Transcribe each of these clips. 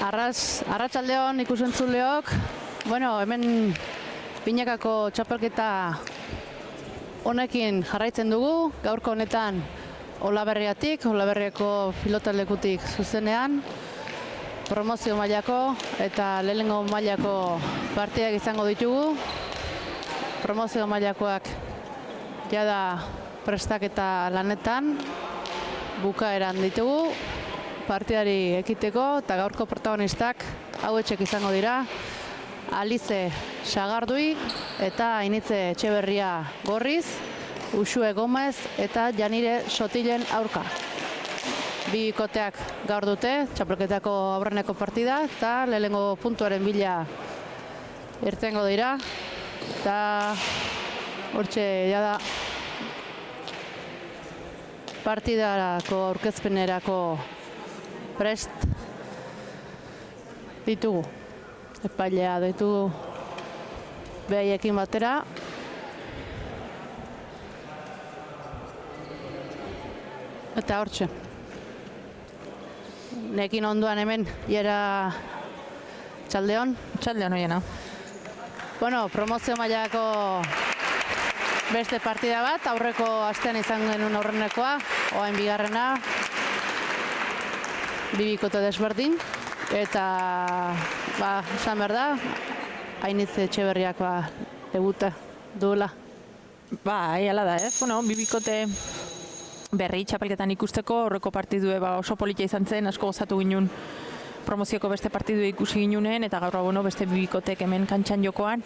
Arratsaldeon ikusentzuleok. Bueno, hemen binakako txapelketa honekin jarraitzen dugu. Gaurko honetan Olaberriatik, Olaberriako pilotalekutik zuzenean. Promozio mailako eta lehenengo mailako partidak izango ditugu. Promozio mailakoak jada prestaketa lanetan bukaeran ditugu. Partidari ekiteko eta gaurko protagonistak hauetxek izango dira. Alize Sagardui eta Ainitze Etxeberria Gorriz, Uxue Gomez eta Janire Sotilen aurka. Bi bikoteak gaur dute, txapelketako aurreneko partida eta lehenengo puntuaren bila irtengo dira. Eta hortxe jada partidarako aurkezpenerako prest ditugu. Epailea ditugu behaiekin batera. Eta hortxe. Nekin onduan hemen, Iera Txaldeon. Txaldeon hoiena. Bueno, promozio mailako beste partida bat, aurreko astean izan genuen aurrenekoa, orain bigarrena. Bi bikote desberdin, eta esan behar da, Ainitze Etxeberriak debuta duela. Hala da, ez? Bueno, bi bikote berri txapelketan ikusteko, horreko partidue oso politia izan zen, asko gozatu ginen promozioko beste partidue ikusi ginunen, eta gaur beste bi bikotek hemen kantxan jokoan.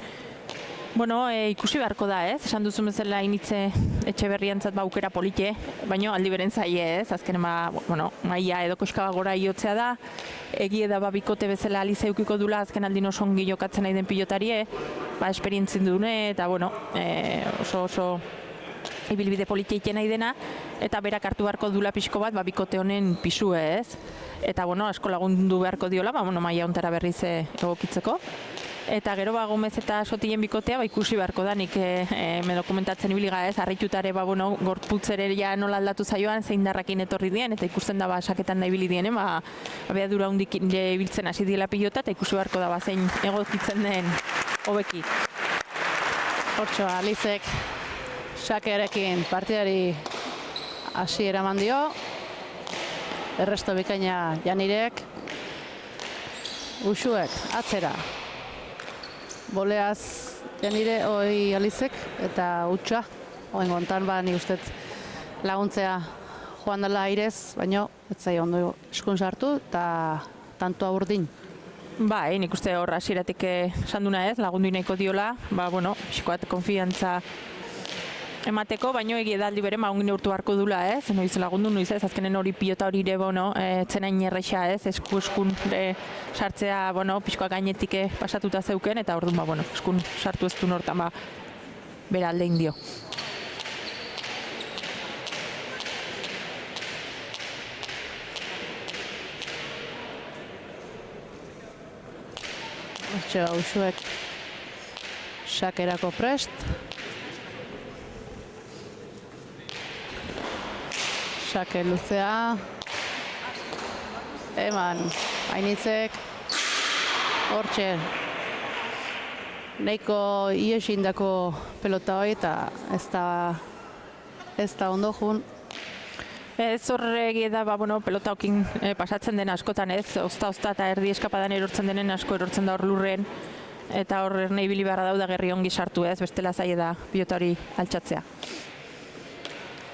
Bueno, ikusi beharko da, ez? Esan duzun bezala Ainitze Etxeberriantzat aukera polite, baina aldi beren zaie, ez? Azkenen maia edo koskaba gora iotzea da, egie da bikote bezala Alize eukiko dula, azken aldin oso ongi jokatzen nahi den pilotarie, esperientzien dune, eta oso ibilbide polite iten nahi dena, eta berak hartu beharko dula pixko bat, bikote honen pisue, ez? Eta, asko lagundu beharko diola, maia ontara berriz egokitzeko. Eta gero Gomez eta Sotilen bikotea ikusi beharko da, nik me dokumentatzen ibiliga, ez? Arritutare gorputzere ja nola aldatu zaioan, zein darrakin etorri dien, eta ikusten da saketan da ibili dien, abiadura hundik ibiltzen hasi diela pilota, eta ikusi beharko da zein egokitzen den hobeki. Hortxo, Alizek sakearekin partidari hasiera eman dio. Erresto bikaina Janirek. Uxuek atzera. Boleaz Janire, Alizek eta Utsa. Oen gontan ni ustez laguntzea joan dela airez, baina ez zai ondo eskun sartu eta tantoa urdin. Nik uste hor hasieratik esan duna ez, lagundu nahiko diola, pixkoat konfiantza emateko, baino egia da aldi bere ongin urtu harko dula, ez? Noiz lagundu, noiz ez, azkenen hori pilota hori ere, etzenain erresa, ez? Eskun sartzea, pixkoa gainetik pasatuta zeuken, eta orduan, eskun sartu ez du nortan, bera alde indio. Uxuek sakerako prest. Sake luzea. Eman, Ainitzek. Hortxe. Neiko iesindako pelota hori eta ez da ondo jun. Ez horregi da, pelota okin pasatzen den askotan ez, ozta eta erdi eskapadan erortzen denen asko erortzen da hor lurren, eta hor erne ibili beharra dauda gerri ongi sartu ez, bestela zaie da pilotari altxatzea.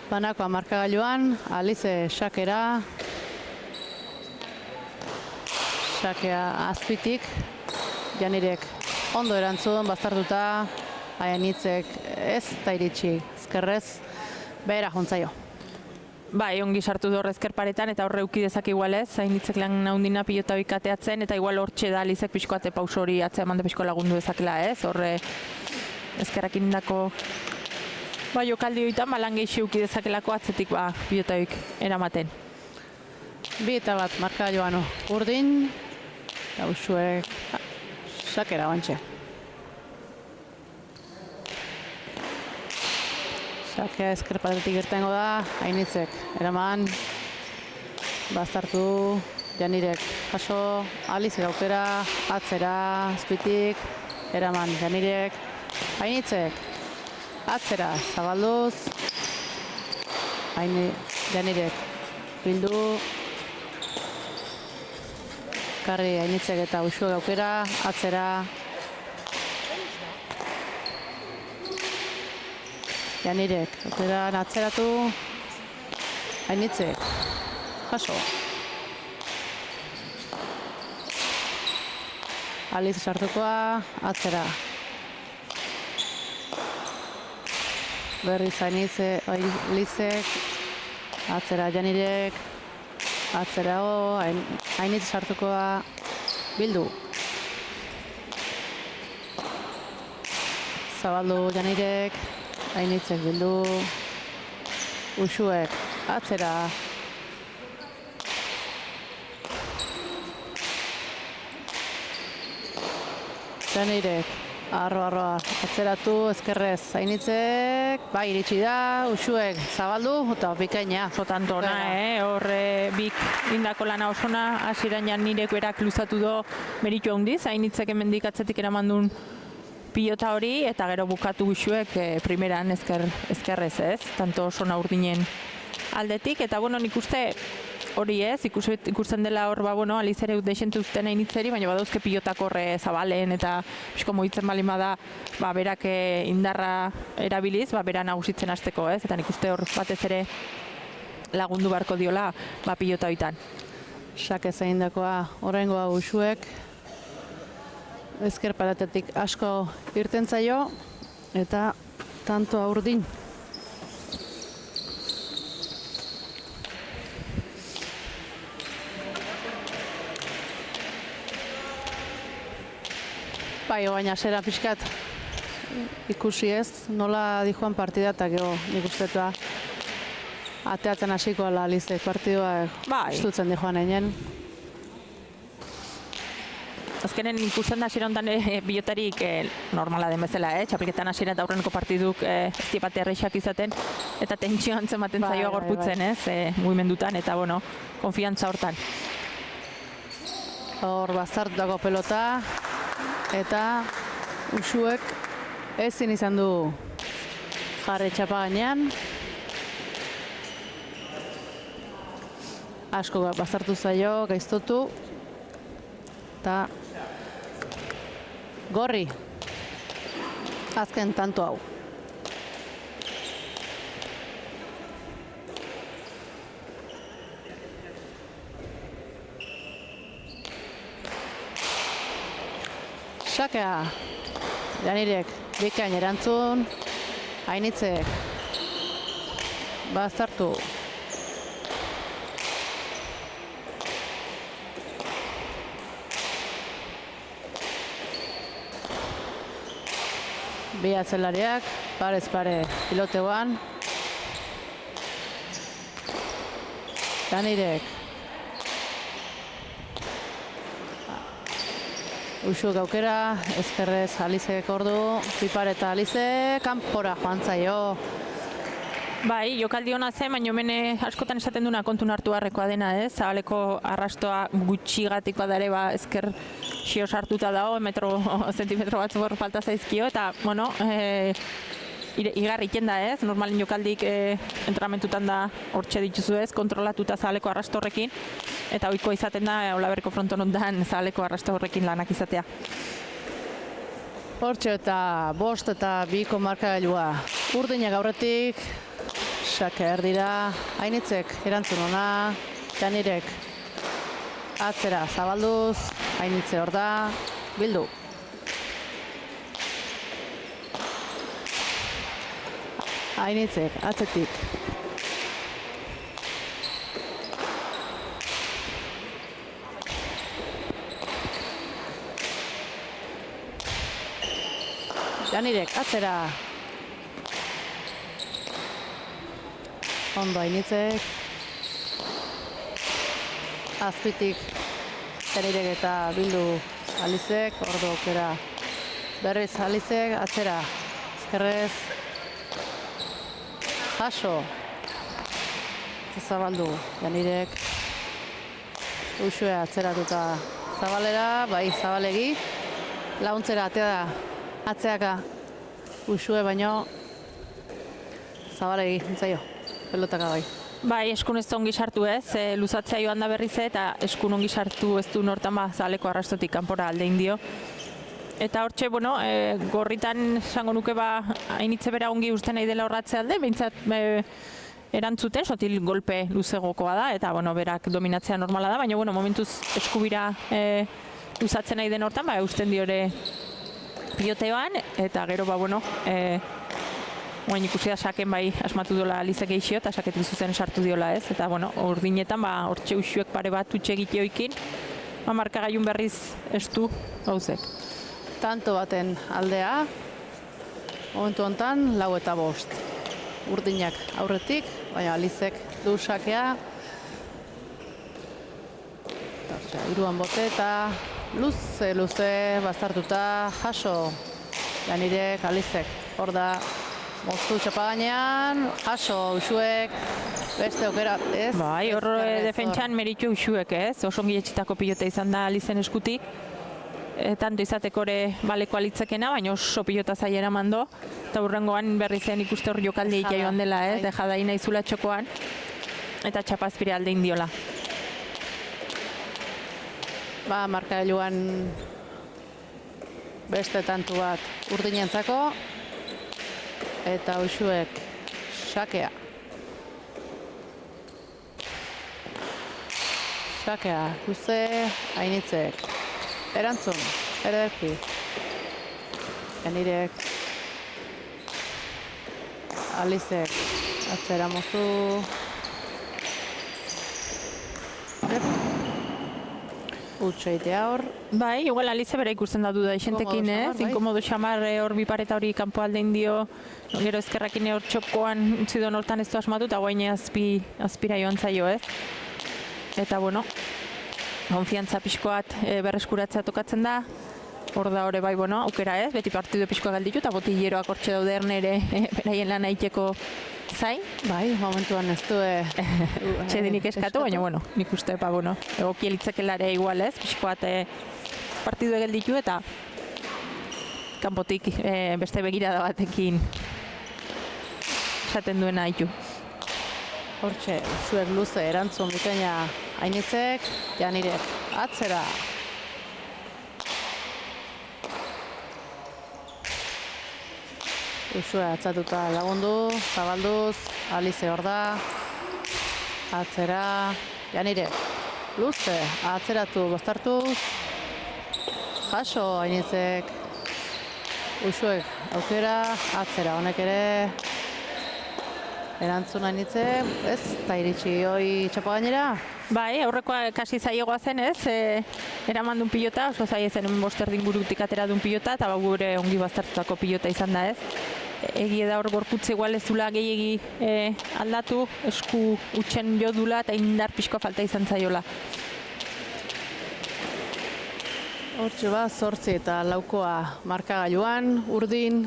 Banakoa markagailuan, Alize sakera. Sakea azpitik. Janirek ondo erantzun, baztertuta. Ainitzek ez da iritsi, ezkerrez, behera jontzaio. Ongi sartu du horrezker paretan, eta horre uki dezak igual ez, Ainitzek lan naundina pilota bikateatzen, eta igual hortxe da Alizek pixkoate pauso hori atzea mande pixko lagundu dezakela ez, horre ezkerrakin indako jokaldi horietan lan gehixi uki dezakelako atzetik pilota horik eramaten. Bi eta bat marka joan urdin, eta Uxuek sakera bantxe. Sakea ezker paretik irtengo da, Ainitzek, eraman, baztartu, Janirek, jaso, Alizek aukera, atzera, azpitik, eraman, Janirek, Ainitzek, atzera, zabalduz, Janirek, bildu, karri Ainitzek eta Uxuek aukera, atzera, Janirek, aukera atzeratu, Ainitzek, jaso. Aliz sartukoa, atzera. Berriz Alizek, atzera Janirek, atzera Ainitz sartukoa, bildu. Zabaldu Janirek, Ainitzek bildu. Uxuek, atzera. Janirek, arroa, atzeratu, ezkerrez, Ainitzek, bai, iritsi da, Uxuek, zabaldu, eta bikaina. Zotanto ona, hor bik indako lana osona, hasieran Janirek berak luzatu do meritu handiz, Ainitzek hemendik atzetik eramandun pilota hori, eta gero bukatu Uxuek primeran ezkerrez ez, tanto osona urdinen aldetik, eta bueno, nik uste hori ez, ikusten dela hor, Aliz ere deixentu zuten Ainitzeri, baina badauzke pilotak horre zabalen eta pixko mugitzen balin bada, berak indarra erabiliz, bera nagusitzen hasteko ez, eta nik uste hor batez ere lagundu beharko diola pilota hoitan. Sake zein dakoa horrengoa Uxuek, ezker paratetik asko irten zaio, eta tanto urdin. Bai, baina zera pixkat ikusi ez, nola dijoan partida eta gero nik ustetua ateatzen hasiko ala Alizek partidua estutzen dijoan egin. Azkenen ikusten da hasiera honetan pilotarik normala den bezala, txapelketan hasiera eta aurreneko partiduk ez dipate erreixak izaten eta tentsio antzematen zaioa gorputzen, mugimendutan eta bueno, konfiantza hortan. Hor bazartutako pelota eta Uxuek ezin izan du jarri txapa gainean. Asko bazartu zaio, gaiztotu. Eta gorri. Azken tanto hau. Sakea, Janirek bikain erantzun, Ainitzek bazartu. Bi atzelariak, parez pare piloteoan. Janirek. Uxuek aukera, ezkerrez Alizek ordu, Pipar eta Alizek, kanpora joan zaio. Bai, jokaldi hona zen, baina hemen askotan esaten duna kontun hartu harrekoa dena, Zabaleko arrastoa gutxigatikoa da ere ezker xio sartuta dago, zentimetro batzuk hor falta zaizkio, eta, bueno, igarriken da normalin jokaldik entrenamentutan da hortxe dituzu kontrolatuta Zabaleko arrasto horrekin, eta ohikoa izaten da, Olaberriko fronton ondan Zabaleko arrasto horrekin lanak izatea. Hortxe eta bost eta biko markagailua urdinak aurretik, Sake erdira, Ainitzek erantzun ona, Janirek atzera zabalduz, Ainitze hor da, bildu. Ainitzek atzetik. Janirek atzera. Ondo Ainitzek. Azpitik Janirek eta bildu Alizek, ordu aukera berriz Alizek, atzera, ezkerrez. jaso. Zabaldu, Janirek. Uxue atzeratuta Zabalera, bai, Zabalegi. Launtzera atea da, atzeaka Uxue baino Zabalegi, nintzaio, pelotaka bai. Bai, eskun ez da ongi sartu ez, luzatzea joan da berriz eta eskun ongi sartu ez du nortan zaleko arrastotik kanpora alde indio. Eta hortxe, bueno, gorritan esango nuke hainitze bera ongi usten nahi dela horratze alde, behintzat erantzuten, sotil golpe luzegokoa da, eta bueno, berak dominatzea normala da, baina bueno, momentuz eskubira luzatzen nahi den hortan, usten diore piloteoan, eta gero, bueno, Oain ikusi da saken bai asmatu dola Alizek eixio eta saketik zuzen sartu diola ez. Eta bueno, urdinetan hortxe usuek pare bat utxe egiteoikin, markagailun berriz estu gauzek. Tanto baten aldea, momentu honetan 4-5. Urdinak aurretik, baina Alizek du sakea. Hiruan bote eta luze bazartuta jaso. Janirek, Alizek, hor da. Moztu txapagainean, jaso Uxuek, beste aukera, ez? Bai, hor defentsan meritu Uxuek, ez? Oso ongi etxitako pilota izan da Alizen eskutik. Tanto izateko ere baleko alitzekena, baina oso pilota zaiera mando. Eta hurrengoan berri zen ikuste hor jokalde ikia joan dela, ez? Dejada inaizula txokoan. Eta txapazpire alde indiola. Markagailuan beste tantu bat urdinentzako. Eta Uxuek sakea. Sakea, luze, Ainitzek. Erantzun, ederki. Janirek. Alizek, atzera mozu. Utxeitea hor. Bai, igual Alize bera ikusten da duda isentekin, ez? Inkomodo xamar hor bipareta hori kanpo aldein dio, gero ezkerrakin hor txokoan utzi doan hortan ez du asmatu, eta guaine azpira joan zaio, ez? Eta, bueno, konfiantza pixkoat berreskuratzea tokatzen da, hor da hori bai, bueno, aukera ez, beti partidu pixkoa galditu, eta botilleroak hortxe daude erne beraien lan aiteko zain. Bai, momentuan ez du txedinik eskatu, baina, bueno, nik uste, bueno, egoki elitzekelare igual ez, pixkoat partidu gelditu eta kanpotik beste begirada batekin esaten duena haitu. Hortxe, zuek luze erantzun bikaina Ainitzek, Janirek atzera. Uxue atzatuta lagundu, zabalduz, Alize hor da, atzera, Janirek, luze, atzeratu bostartuz, jaso Ainitzek, Uxuek aukera, atzera honek ere, erantzun Ainitzek, ez, eta iritsi hoi txapo gainera? Bai, aurrekoa kasi zailegoa zen ez, eraman duen pilota, oso zaie zen bosterdin burutik atera duen pilota, eta gure ongi baztertutako pilota izan da ez. Egie da hor gorputze igual ez dula gehiegi aldatu, esku utxen jo dula eta indar pixkoa falta izan zaiola. Hortxe 8 eta 4 markagailuan, urdin.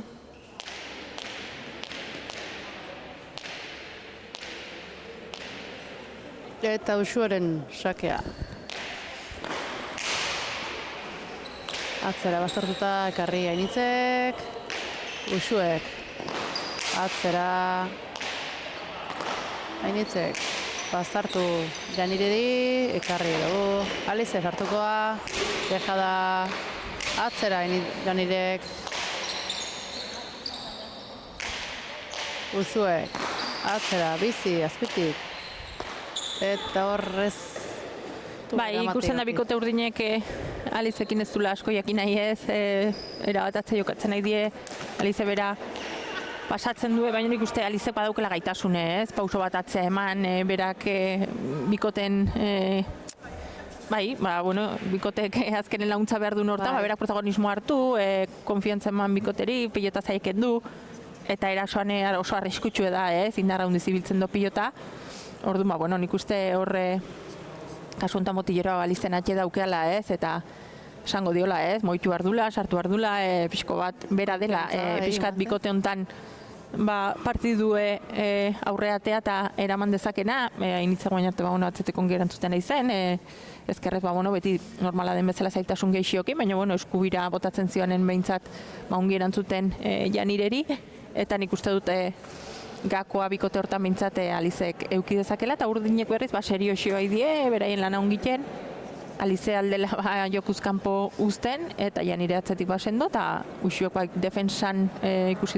Eta Uxueren sakea. Atzera baztertuta ekarri Ainitzek. Uxuek. Atzera. Ainitzek. Baztertu Janireri. Ekarri dugu. Alize sartukoa. Dejada. Atzera Janirek. Uxuek. Atzera. Bizi. Azpitik. Eta horrez... Bai, ikusten da bikote urdinek Alizekin ez dula asko jakin nahi ez, erabatatze jokatzen nahi die, Alize bera pasatzen du, baina nik uste Alizek badaukela gaitasune ez, pauso bat atzea eman, berak bikoten... Bai, bueno, bikotek azkenen laguntza behar duen hortan, berak protagonismo hartu, konfiantza eman bikoteri, pilota zaiken du, eta erasoan oso arriskutsu da ez, indarra hundiz ibiltzen du pilota. Orduan, bueno, nik uste horre kasu honetan botilleroa Alizen atxe daukeala ez, eta esango diola ez, moitu ardula, sartu ardula, pixko bat bera dela, pixkat bikote honetan partidue aurreatea eta eraman dezakena, hainitza guain arte atzetek ongi erantzuten nahi zen, ezkerrez beti normala den bezala zailtasun gehixiokin, baina eskubira botatzen zioanen behintzat ongi erantzuten Janireri, eta nik uste dute gakoa bikote hortan behintzat Alizek euki dezakela, eta urdinek berriz serio xioa idie, beraien lana ongiten, Alize aldela jokuzkanpo uzten, eta Janire atzetik sendo, eta uxuek defensan ikusi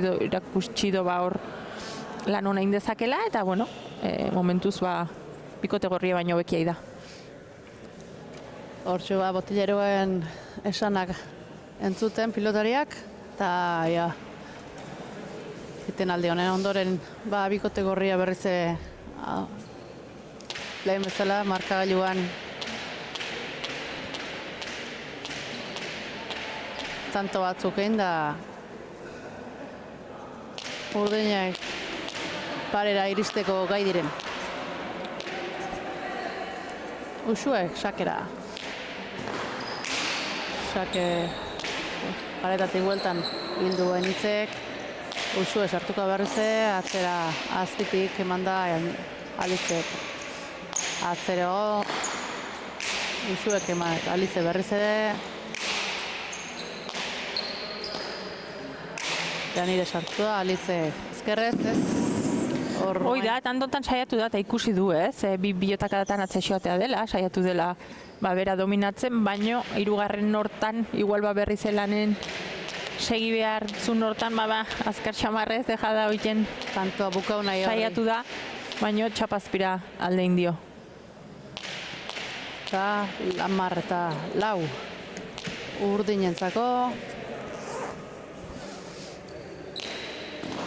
do hor lan hona indezakela, eta momentuz bikote gorria baino bekiai da. Hortxo botileroen esanak entzuten pilotariak, eta egiten alde honen ondoren bikote gorria berriz lehen bezala markagailuan tanto batzuk egin da urdinak parera iristeko gai diren. Uxuek, sakera. Sake paretatik bueltan bildu benitzek. Uxue sartuko berrize, atzera azpitik eman da Alizek. Atzero Uxuek eman Alize berriz ere. Janire sartu da, Alize ezkerrez, ez? Hoi da, tandotan saiatu da, eta ikusi du, ez? Biotakadatan atzexoatea dela, saiatu dela bera dominatzen, baino hirugarren hortan, igual berri zelanen segi behar zun hortan, azkar xamarrez, deja da hoiten tantoa bukau nahi horri. Saiatu da, baino txapazpira alde indio. Eta 10 eta 4 urdinentzako.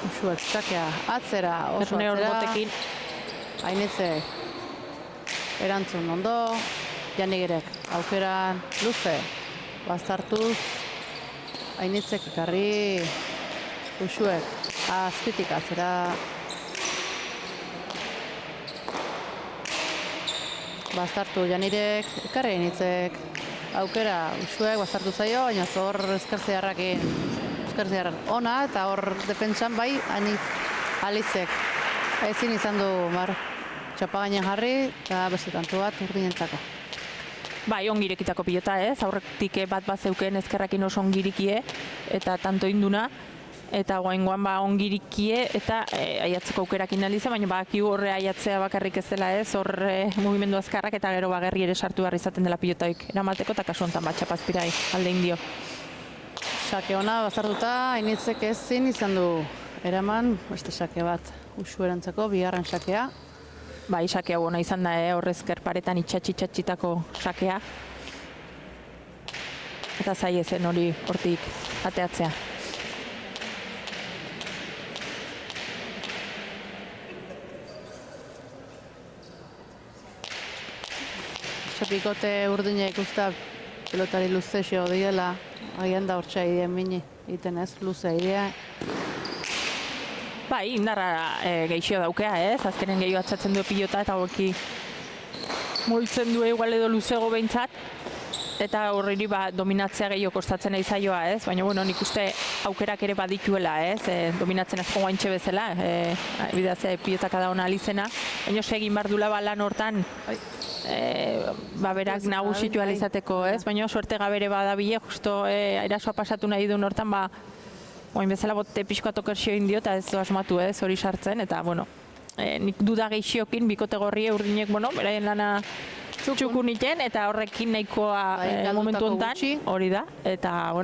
Uxuek sakea atzera, oso atzera. Hainitze erantzun ondo. Janigirek aukeran luze bazartuz. Hainitzek ekarri Uxuek azpitik atzera. Bazartu Janirek, ekarri hainitzek aukera Uxuek bazartu zaio, baina zor eskertzearrakin ona, eta hor defentsan Alizek ezin izan du txapagainan jarri, eta beste tanto bat urdinentzako. Ongirekitako pilota, ez? Aurretik bat zeuken ezkerrakin oso ongirikie, eta tanto induna, eta guaingoan ongirikie, eta aiatzeko aukerakin Alize, baina bakiu horre aiatzea bakarrik ez dela, ez? Horre mugimendu azkarrak, eta gero gerri ere sartu behar izaten dela pilotaik eramateko, eta kasu honetan txapazpirai alde indio. Sake ona bazartuta, hainitzek ezin izan du eraman, beste sake bat Uxu erantzako, bigarren sakea. Sakea bona izan da, horrezker paretan itxatxitako sakea. Eta zai ezen hori hortik ateatzea. Bikote urdina ikusta pelotari luze xeo diela, agian da hortxa idea mini, iten ez, luze idea. Indarra gehixio daukea, ez? Azkenen gehiago atzatzen du pilota eta haueki mugitzen du igual edo luzego behintzat, eta horreri dominatzea gehiago kostatzen nahi zaioa, ez? Baina, nik uste aukerak ere badituela, ez? Dominatzen azko guaintxe bezala, bidazea pilotaka da hona Alizena, baina segin behar dula lan hortan, berak nagusitu alizateko, ez? Baina suerte gabere badabile, justo erasoa pasatu nahi duen hortan, oin bezala bote pixkoa tokerxio indio eta ez asmatu, ez, hori sartzen, eta, nik duda gehixiokin bikote gorrie urdinek, beraien lana txukun iten, eta horrekin nahikoa momentu honetan, hori da, eta,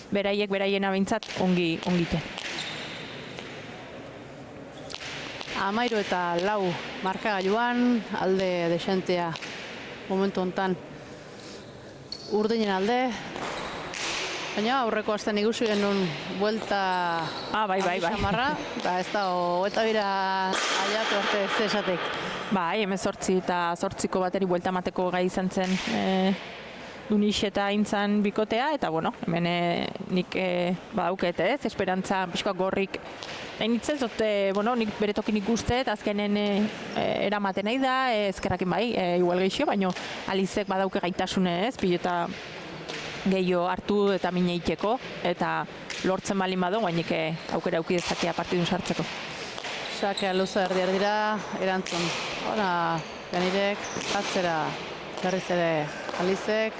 beraiek beraien abintzat ongiten. 13 eta 4 markagailuan, alde desentea momentu honetan urdinen alde. Baina aurreko astean ikusi genuen buelta xamarra, eta ez da eta bira aliatu arte zesatek. 18 eta 8ko bateri buelta mateko gai izan zen Dunix eta Intzan bikotea, eta hemen nik badauket, ez, esperantza pixkoak gorrik hainitzen, nik beretokin ikustet, azkenen eramaten nahi da, ezkerrakin igual gehixio, baina Alizek badauke gaitasune, ez, pilota gehiago hartu eta mina iteko, eta lortzen balin badu, guainik aukera auki dezakia partidun sartzeko. Sakea luza erdira, erantzun. Hora, Janirek, atzera, berriz ere Alizek,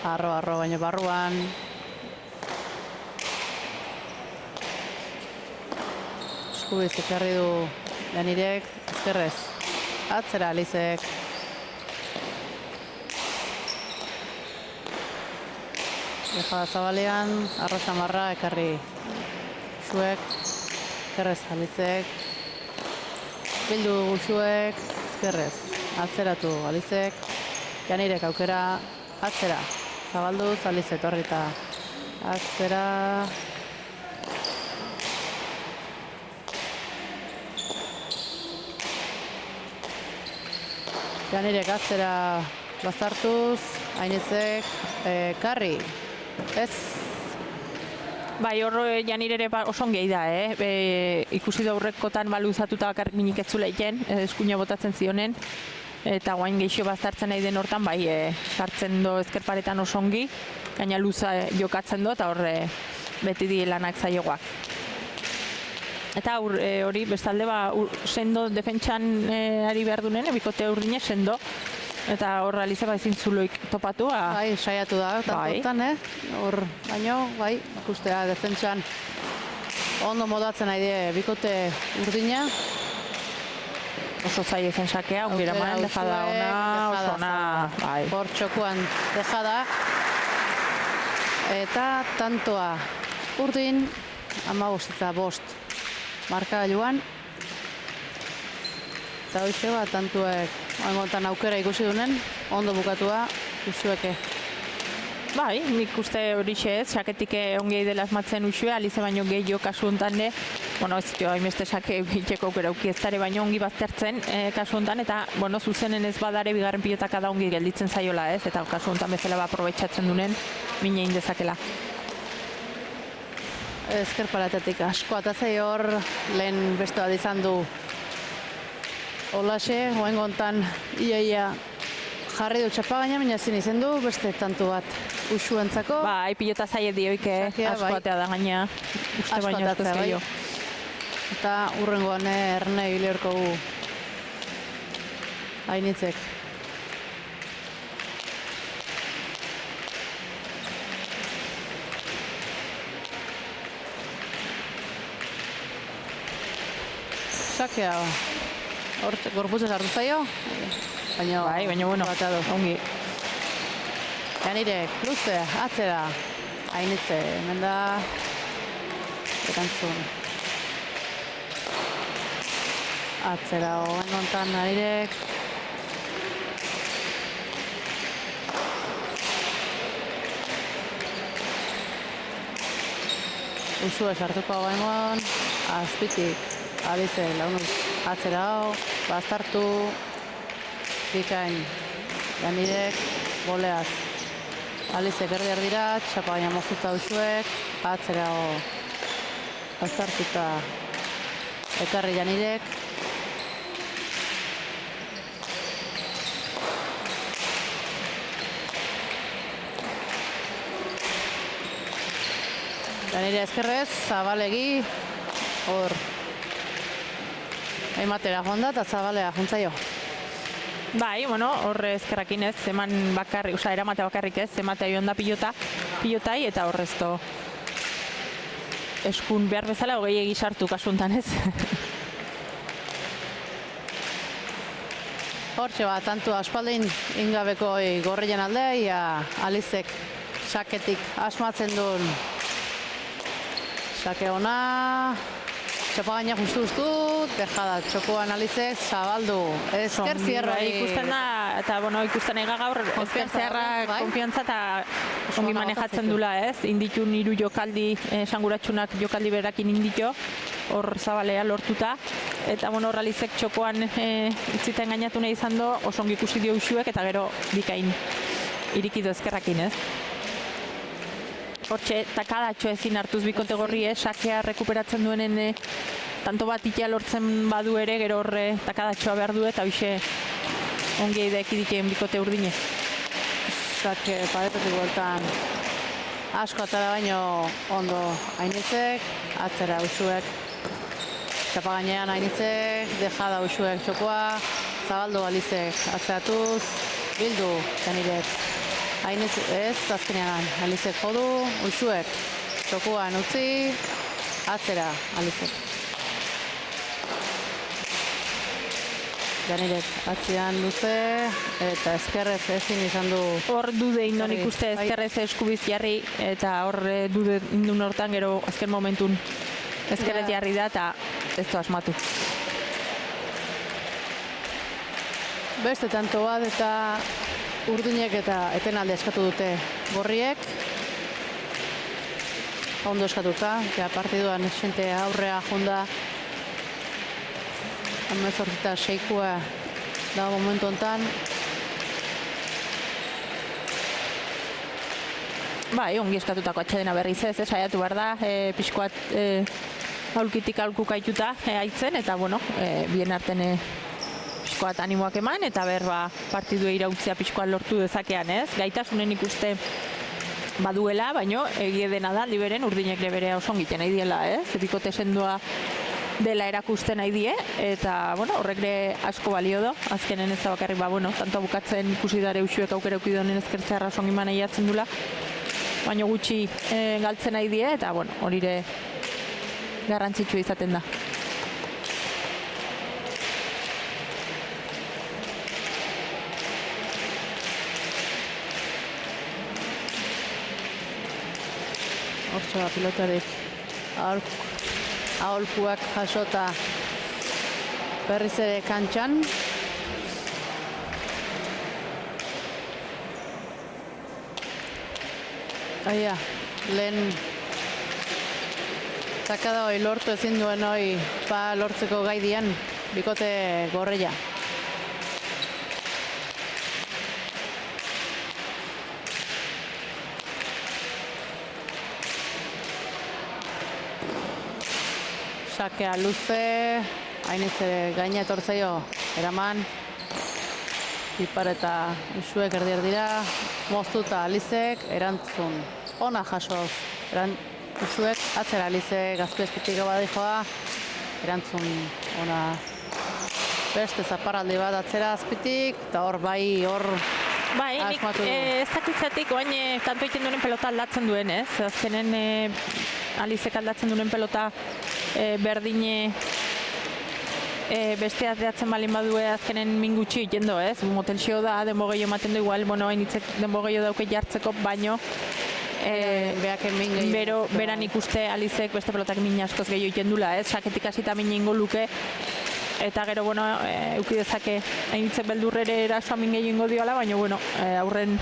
arro, baino barruan. Eskubiz ekarri du Janirek, ezkerrez, atzera Alizek. Dejada zabalean, arro samarra ekarri Uxuek, ezkerrez Alizek. Bildu Uxuek, ezkerrez, atzeratu Alizek. Janirek aukera, atzera. Zabalduz, Alize etorrita. Atzera. Janirek atzera bazartuz, Ainitzek, karri. Ez. Bai, hor Janir ere oso ongi da, ikusi da aurrekotan baluzatuta bakarrik minik ez zula egiten, eskuina botatzen zionen, eta guain geixo bazartzen nahi den hortan, bai, sartzen do ezkerparetan oso ongi, gaina luza jokatzen do, eta hor beti di lanak zailegoak. Eta hori bestalde sendo defentsan ari behar dunen, bikote urdine sendo, eta hor Alize ezin zuloik topatu. Bai, saiatu da, tantotan, hor, baino, bai, ikustea defentsan ondo modatzen nahi die bikote urdina. Oso zaila zen sakea, ongira man, dejada ona, oso ona, bai. Hor txokuan dejada. Eta tantoa urdin, 15-5 markagailuan. Eta hoxe tantuek oengontan aukera ikusi dunen, ondo bukatua, Uxueke. Bai, nik uste horixe ez, saketik ongi dela asmatzen Uxue, Alize baino gehiago kasu honetan de, bueno, ez dio, hainbeste sake bitxeko aukera ukieztare baino ongi baztertzen kasu honetan, eta, bueno, zuzenen ez badare bigarren pilotaka da ongi gelditzen zaiola ez, eta kasu honetan bezala aprobetxatzen dunen, mine indezakela. Ezkerparatetik asko atatzei hor, lehen beste bat izan du Olaxe, oengontan iaia jarri du txapagaina, baina ezin izen du, beste tantu bat Uxuentzako. Bai, pilota zaie dioike, asko atea da gaina, uste baino asko zaio. Eta urrengoan erne hileorko gu Ainitzek. Sakea, hor gorputza sartu zaio, baina bueno, ongi. Janirek, luze, atzera, Ainitze, hemen da, erantzun. Atzera, oengontan Janirek. Uxue sartuko oengon, azpitik. Alize, launuz, atzera hau, baztartu, bikain, Janirek, boleaz. Alize berdi erdira, txapagaina mozuta Uxuek, atzera hau, baztartuta, ekarri Janirek. Janire ezkerrez, zabalegi, hor, Eimatera joan da eta zabalea juntzaio. Bai, bueno, horre ezkerrakin ez, eman bakarrik, oza, eramate bakarrik ez, ematea joan da pilotai, eta horrezto eskun behar bezala hogei egisartu kasuntan ez. Hortxe bat, tantu aspaldin ingabeko gorrien aldea, ia Alizek saketik asmatzen duen sake ona. Txapagaina justu, dejada, txokoan Alizek, zabaldu, ezker zierra. Ikusten da, eta bueno, ikusten ega gaur, ezker zierra konfiantza eta ongi manejatzen dula ez, inditun hiru jokaldi, esanguratsunak jokaldi berakin indito, hor zabalea lortuta, eta bueno, hor Alizek txokoan utziten gainatu nahi izan do, oso ongi ikusi dio Uxuek, eta gero bikain irikido ezkerrakin ez. Hortxe, takadatxo ezin hartuz bikote gorri, sakea rekuperatzen duenen tanto bat itea lortzen badu ere, gero horre takadatxoa behar du eta hoxe ongi eida ekidikeen bikote urdine. Sake paretetik bueltan Asko atara baino ondo Ainizek, atzera Uxuek. Txapa gainean Ainizek, dejada Uxuek txokoa, zabaldu Alizek atzeratuz, bildu Janirek. Ainitz ez, azkenean Alizek jodu, Uxuek txokoan utzi, atzera Alizek. Janirek atzean luze eta ezkerrez ezin izan du. Hor dude indon ikuste ezkerrez eskubiz jarri eta hor dude indun hortan gero azken momentun ezkerrez jarri da eta ez du asmatu. Beste tanto bat eta urdinek eta etenalde eskatu dute gorriek. Ondo eskatuta, partiduan esente aurrea jonda. 18-6 da momentu hontan. Bai, ongi eskatutako atxedena berriz ez, saiatu behar da, pixkoat aulkitik aulkuka ituta aitzen, eta bueno, bien arten pixkoat animoak eman, eta berba partidua irautzea pixkoat lortu dezakean ez. Gaitasunen ikuste baduela, baino egie dena da, liberen urdinek bere oso egiten nahi diela ez, bikote sendoa dela erakusten nahi die, eta bueno, horrek ere asko balio do, azkenen ez da bakarrik, bueno, tanto bukatzen ikusi dare Uxuek aukera eukidonen ezkertzea rasongi man egiatzen dula, baina gutxi galtzen nahi die, eta bueno, hori ere garrantzitsua izaten da. Hortzoa pilotarik aholkuak jasota berriz ere kantxan. Aia, lehen takada hoi lortu ezin duen hoi lortzeko gai dian bikote gorreia. Sakea luze, Ainitze gaina etortzaio eraman. Ipar eta Uxuek erdier dira, moztuta Alizek, erantzun ona jasoz. Uxuek atzera Alizek azpiezpitik badijoa, erantzun ona beste zaparraldi bat atzera azpitik, eta hor bai, Bai, nik ez dakitzatik oain tanto egiten duen pelota aldatzen duen, ez? Azkenen Alizek aldatzen duen pelota berdine beste atreatzen balin badue azkenen mingutxi egiten do, ez? Motelxio da, denbo gehiago ematen du igual, bueno, hainitzek denbo gehiago dauke jartzeko, baino beran ikuste Alizek beste pelotak min askoz gehiago egiten dula, ez? Saketik hasita min ingo luke, eta gero, bueno, euki dezake hainitzek beldurrere erasoa min gehiago ingo diola, baina, bueno, aurren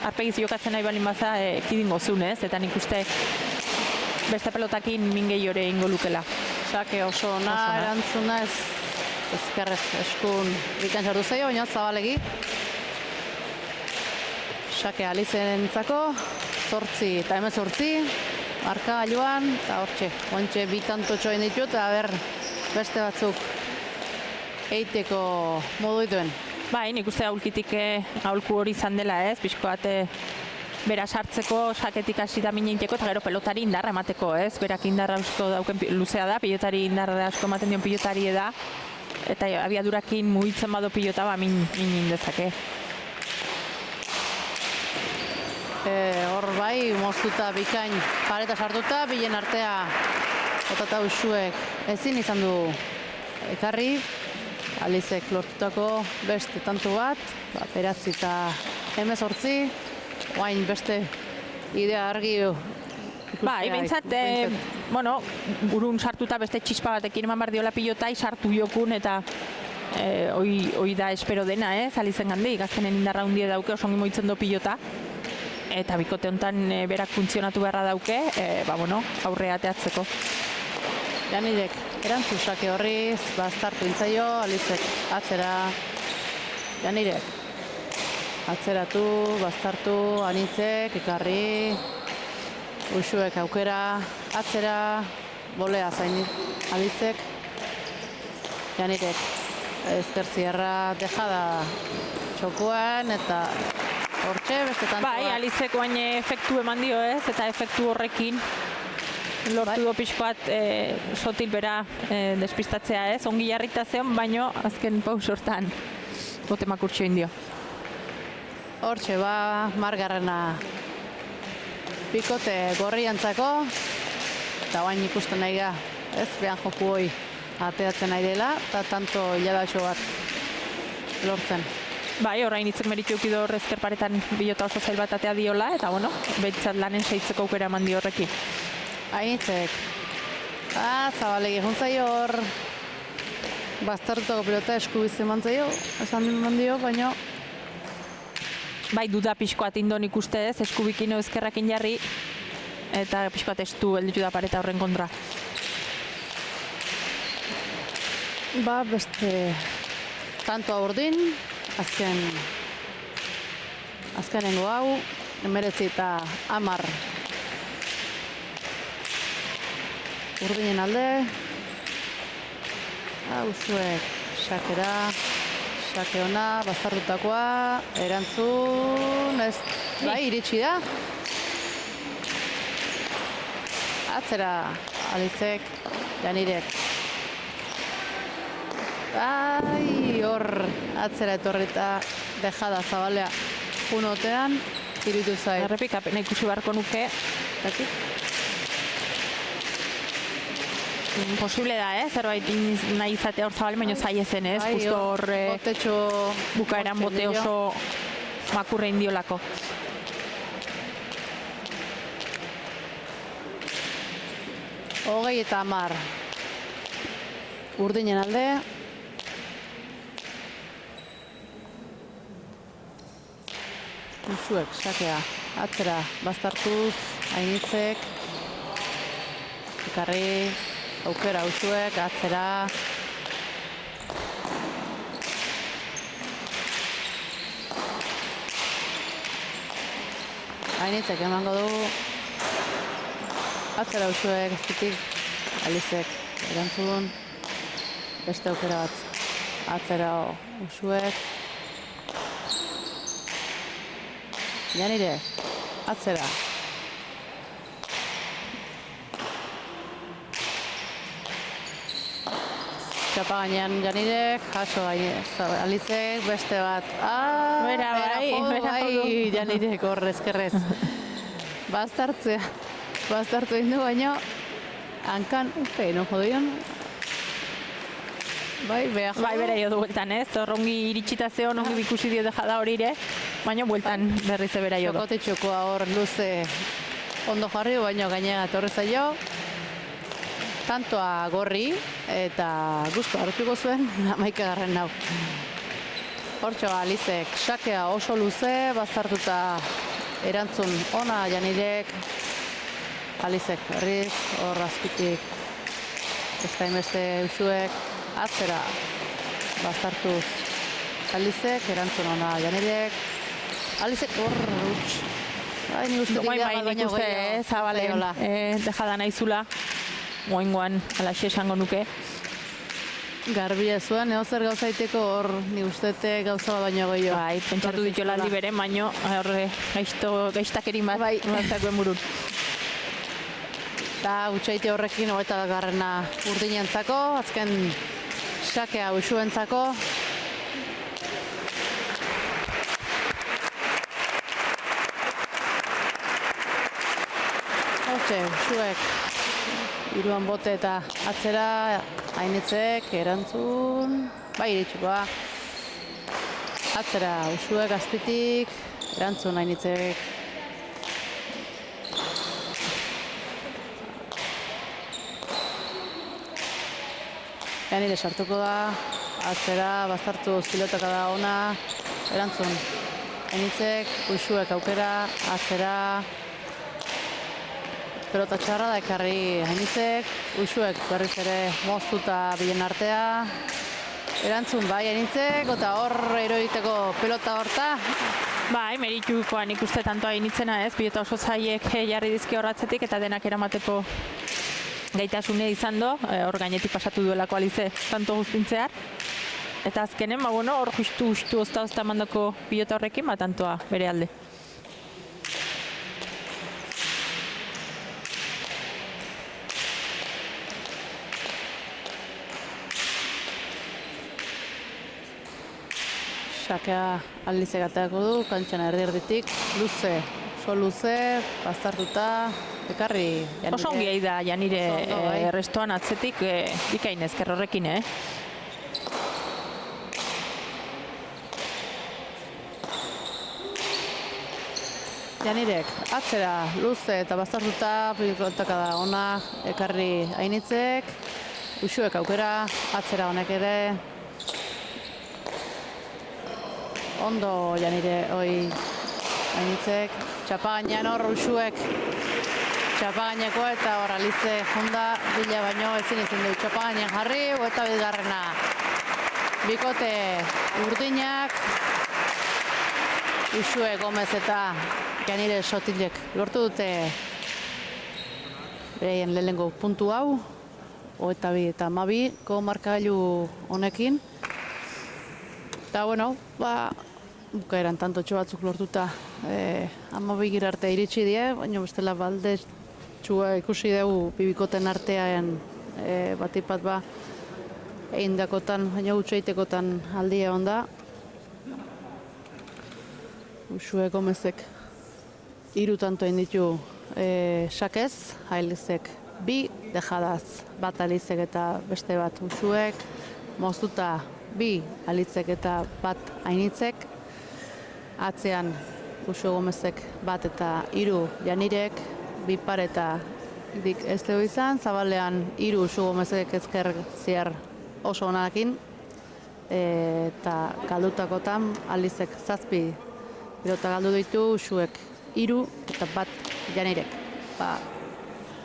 arpegiz jokatzen nahi balin baza kidingo zun, ez? Eta nik uste beste pelotakin min gehiago ingo lukela. Sake oso ona, erantzuna ezkerrez eskun bikan sartu zaio, baina zabalegi. Sake Alizenentzako, 8 eta 18, marka gailuan, eta hortxe bi tantotxo egin ditu, eta beste batzuk eiteko modu dituen. Bai, nik uste aulkitik aulku hori izan dela ez, pixkoat bera sartzeko, saketik hasita mininteko, eta gero pelotari indarra emateko, ez? Berak indarra asko dauken luzea da, pilotari indarra asko ematen dion pilotari da, eta abiadurakin mugitzen bado pilota, min dezake. Hor bai, moztuta bikain pareta sartuta, bilen artea otata Uxuek ezin izan du ekarri, Alizek lortutako beste tantu bat, 9 eta 18, oain beste idea argi bai, bintzat, bueno, burun sartuta beste txispa batekin eman behar diola pilotai sartu jokun eta hoi da espero dena, Alizen gandik, azkenen indarra hundie dauke, osongi moitzen do pilota, eta bikote honetan berak funtzionatu beharra dauke, bueno, aurrea ateatzeko. Janirek, erantzun sake horriz, baztartu intzaio, Alizek atzera, Janirek. Atzeratu, baztartu, Anitzek, ekarri, Uxuek aukera, atzera, bolea zain Alizek, Janirek ezkertzierra dejada txokuan, eta Hortxe, beste tanto Bai, bat. Alizek baina efektu eman dio ez, eta efektu horrekin lortu do pixko bat sotil bera despistatzea ez, ongi jarrita zeon, baino azken paus hortan bote makurtxo indio. Hortxe, margarrena bikote gorriantzako, eta bain ikusten nahi ga, ez, behan joku hoi ateratzen nahi dela, eta tanto hilabatxo bat lortzen. Bai, orain itzek meritu eukidor ezkerparetan bilota oso zail bat atea diola, eta bueno, behitzat lanen seitzeko aukera eman dio horrekin. Hainitzek. Zabalegi juntzaio hor, bastartutako pilota eskubiz eman zaio, esan dio, baina Bai, duda pixkoat indon ikuste ez, eskubikin ezkerrakin jarri, eta pixkoat estu helditu da pareta horren kontra. Beste tantoa urdin, azkenengo hau, 19 eta 10 urdinen alde. Usuek sakera, sake ona, bazarrutakoa, erantzun, ez, bai, iritsi da. Atzera, Alizek, Janirek. Hor, atzera etorri eta dejada Zabalea junotean, iritu zai. Errepikapena ikusi beharko nuke. Posible da, zerbait nahi izatea hor Zabal, baino zai ezen, justo hor bukaeran bote oso makurre indiolako. Hogei eta 10 urdinen alde. Usuek, sakea, atzera, baztartuz, Hainitzek, ikarri, aukera Usuek, atzera. Hainitzek emango du, atzera Usuek, ezkitik, Alizek, erantzun, beste aukera bat, atzera Usuek. Janire, atzera. Txapa gainean Janirek, jaso Alizek, beste bat. Bai, Janirek hor ezkerrez. Baztartu egin du, baina hankan, no jodion. Bai, beha jo. Bai, bere jo du bueltan ez, horrongi iritsita zeon, ongi bikusi dio dejada horire, baina bueltan berriz ebera jo du. Xokote txokoa hor luze ondo jarri, baina gainera etorri zaio. Tantoa gorri eta guztu hartuko zuen, 11. nau. Hortxo Alizek, sakea oso luze, bazartuta erantzun ona Janirek. Alizek berriz, hor azpitik, ez da inbeste Usuek. Atzera, bazartuz Alizek, erantzun ona Janirek. Alizek hor utx. Nik uste Zabalen dejada nahizula. Moengoan, alaxe esango nuke. Garbia zuen, zer gauza iteko hor, nik ustete gauza bat baino gehiago. Bai, pentsatu dituela aldi bere, baino gaiztakerin bat zakuen burun. Eta gutxaite horrekin, 21. urdinentzako, azken sakea Usuentzako. Usuek, iruan bote eta atzera, Hainitzek, erantzun, bai iritsikoa. Atzera Usuek azpitik, erantzun Hainitzek. Janire sartuko da, atzera, bazartuz pilotaka da ona, erantzun Hainitzek, Usuek aukera, atzera, pelota txarra da ekarri Hainitzek, Usuek berriz ere moztuta bilen artea, erantzun bai Hainitzek, eta hor eroiteko pelota horta. Bai, meritukoan ikuste tantoa Hainitzena ez, pilota oso zaiek jarri dizki horratzetik eta denak eramateko gaitasune izan do, hor gainetik pasatu duelako Alize tanto guztintzear. Eta azkenen, hor justu ozta mandako pilota horrekin, tantoa bere alde. Sakea Alizek ateako du, kantxan erditik, luze, bastartuta, ekarri Janire. Oso ongi da Janire restoan atzetik, bikain ezker horrekin, Janirek, atzera, luze eta bastartuta, pilotaka da ona, ekarri Ainitzek, Uxuek aukera, atzera honek ere. Ondo Janire, Ainitzek, txapagainean hor Uxuek, txapagaineko eta hor Alize jonda, bila baino ezin du txapagainean jarri, eta bigarrena. Bikote urdinak, Uxue, Gomez eta Janire Sotilek lortu dute bereien lehenengo puntu hau, 22 eta 12 markagailu honekin. Eta, bukaeran tantotxo batzuk lortuta 12 arte iritsi die, baina bestela balde txua ikusi dugu bibikoten artean batipat egin dakotan, baina gutxeitekotan aldia onda. Uxue Gomezek 3 tanto egin ditu Sakez, Alizek 2, dejadaz bat Alizek eta beste bat Uxuek, moztuta 2 Alizek eta bat Ainitzek, atzean Uxue Gomezek bat eta 3 Janirek, 2 par eta dik ez dugu izan, zabalean 3 Uxue Gomezek ezker ziar oso honakin, eta galdutakotan Alizek 7 pilota galdu ditu, Uxuek 3 eta bat Janirek.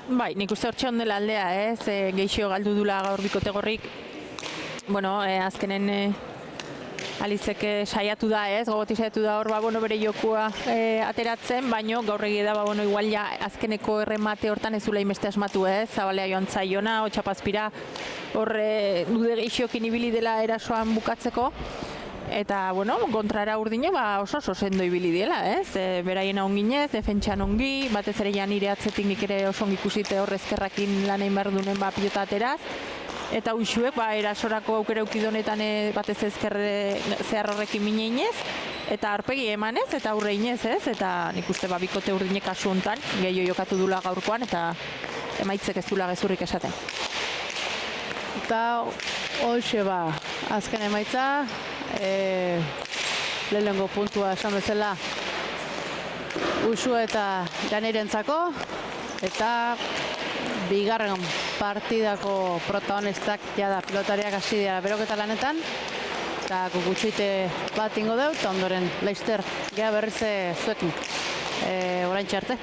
Bai, nik uste hortxe ondela aldea, geixio galdu dula gaur bikote gorrik. Azkenen Alizek saiatu da, gogoti saiatu da hor, bere jokua ateratzen, baino gaur egia da, igual ja azkeneko erremate hortan ez zula inbeste asmatu, zabalea joan zaiona, otxapazpira, hor dude geixiokin ibili dela erasoan bukatzeko. Eta, kontrara urdine, oso sendo ibili dela, Beraiena onginez, defentsan ongi, batez ere Janire atzetik nik ere oso ongi ikusite hor ezkerrakin lan egin behar dunen pilota ateraz. Eta Uxuek, erasorako aukera eukidonetan batez ezkerre zehar horrekin mineinez, eta arpegi emanez, eta aurre inez, Eta nik uste bikote urdine kasu honetan, gehiago jokatu dula gaurkoan, eta emaitzek ez dula gezurrik esaten. Eta hoxe azken emaitza, lehenengo puntua esan bezala Uxue eta Janirentzako, eta bigarren partidako protagonistak jada pilotariak hasi dira beroketa lanetan, eta gutxite bat ingo dut, eta ondoren Leister gea berriz zuekin oraintxe arte.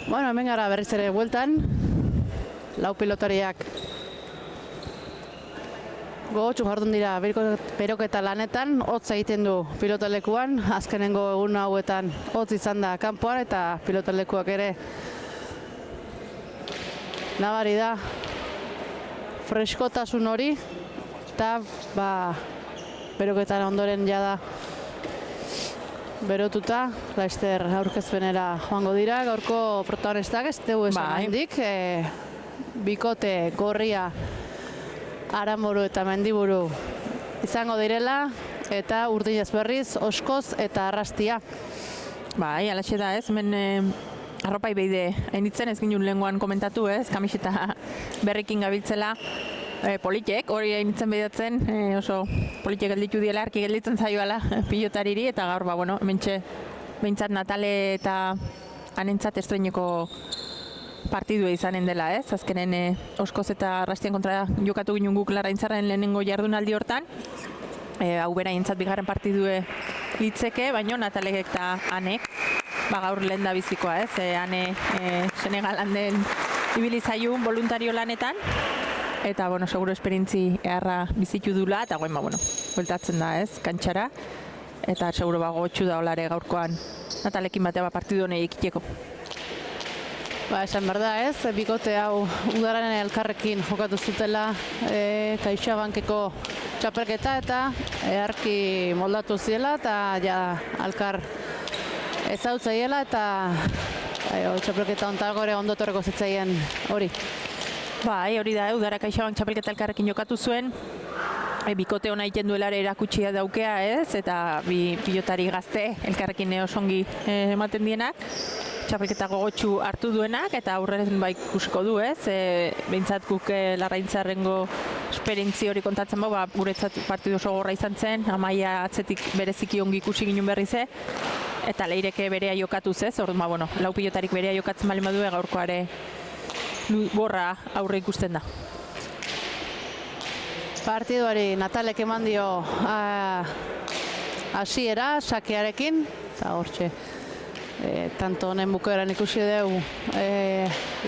Bueno, hemen gara berriz ere bueltan, lau pilotariak gogotsu jardun dira beroketa lanetan, hotz egiten du pilotalekuan, azkenengo egun hauetan hotz izan da kanpoan eta pilotalekuak ere nabari da freskotasun hori eta beroketan ondoren jada berotuta, laster aurkezpenera joango dira, gaurko protagonistak ez dugu esan handik, bikote gorria Aranburu eta Mendiburu izango direla, eta urdinez berriz, oskoz eta arrastia. Bai, alaxe da ez, hemen arropai beide hainitzen ez ginen lehenguan komentatu ez, kamiseta berrikin gabiltzela politek, hori hainitzen behidatzen, oso politek gelditu diela, arki gelditzen zaioala pilotariri, eta gaur, bueno, hementxe behintzat Natale eta anentzat estreineko partidua izanen dela, ez? Azkenen oskoz eta arrastien kontra jokatu ginen guk Larraintzarren lehenengo jardunaldi hortan. Hau beraientzat bigarren partidue litzeke, baina Natalek eta Anek gaur lehen da bizikoa, ez? Ane Senegalan den ibili zaiun voluntario lanetan, eta, bueno, seguro esperientzi eharra bizitu dula, eta guen, bueltatzen da, ez? Kantxara, eta seguro gotxu da olare gaurkoan Natalekin batea partidu honei ikiteko. Esan behar da ez, bikote hau udaren elkarrekin jokatu zutela CaixaBankeko txapelketa eta eharki moldatu ziela eta ja alkar ezautzaiela eta txapelketa ontagore ondotorreko zitzaien hori. Bai, hori da, udara CaixaBank txapelketa elkarrekin jokatu zuen, bikote hona egiten duelare erakutsia daukea ez, eta bi pilotari gazte elkarrekin osongi ematen dienak. Txapelketa gogotsu hartu duenak eta aurreren ikusiko du ez, behintzat guk Larraintzarrengo esperientzi hori kontatzen guretzat partidu oso gorra izan zen, Amaia atzetik bereziki ongi ikusi ginen berrize, eta Leireke berea jokatuz ez, orduan, lau pilotarik berea jokatzen bali madue gaurkoare gorra aurre ikusten da. Partiduari Natalek eman dio hasiera sakearekin, eta hortxe. Tanto honen bukaeran ikusi dugu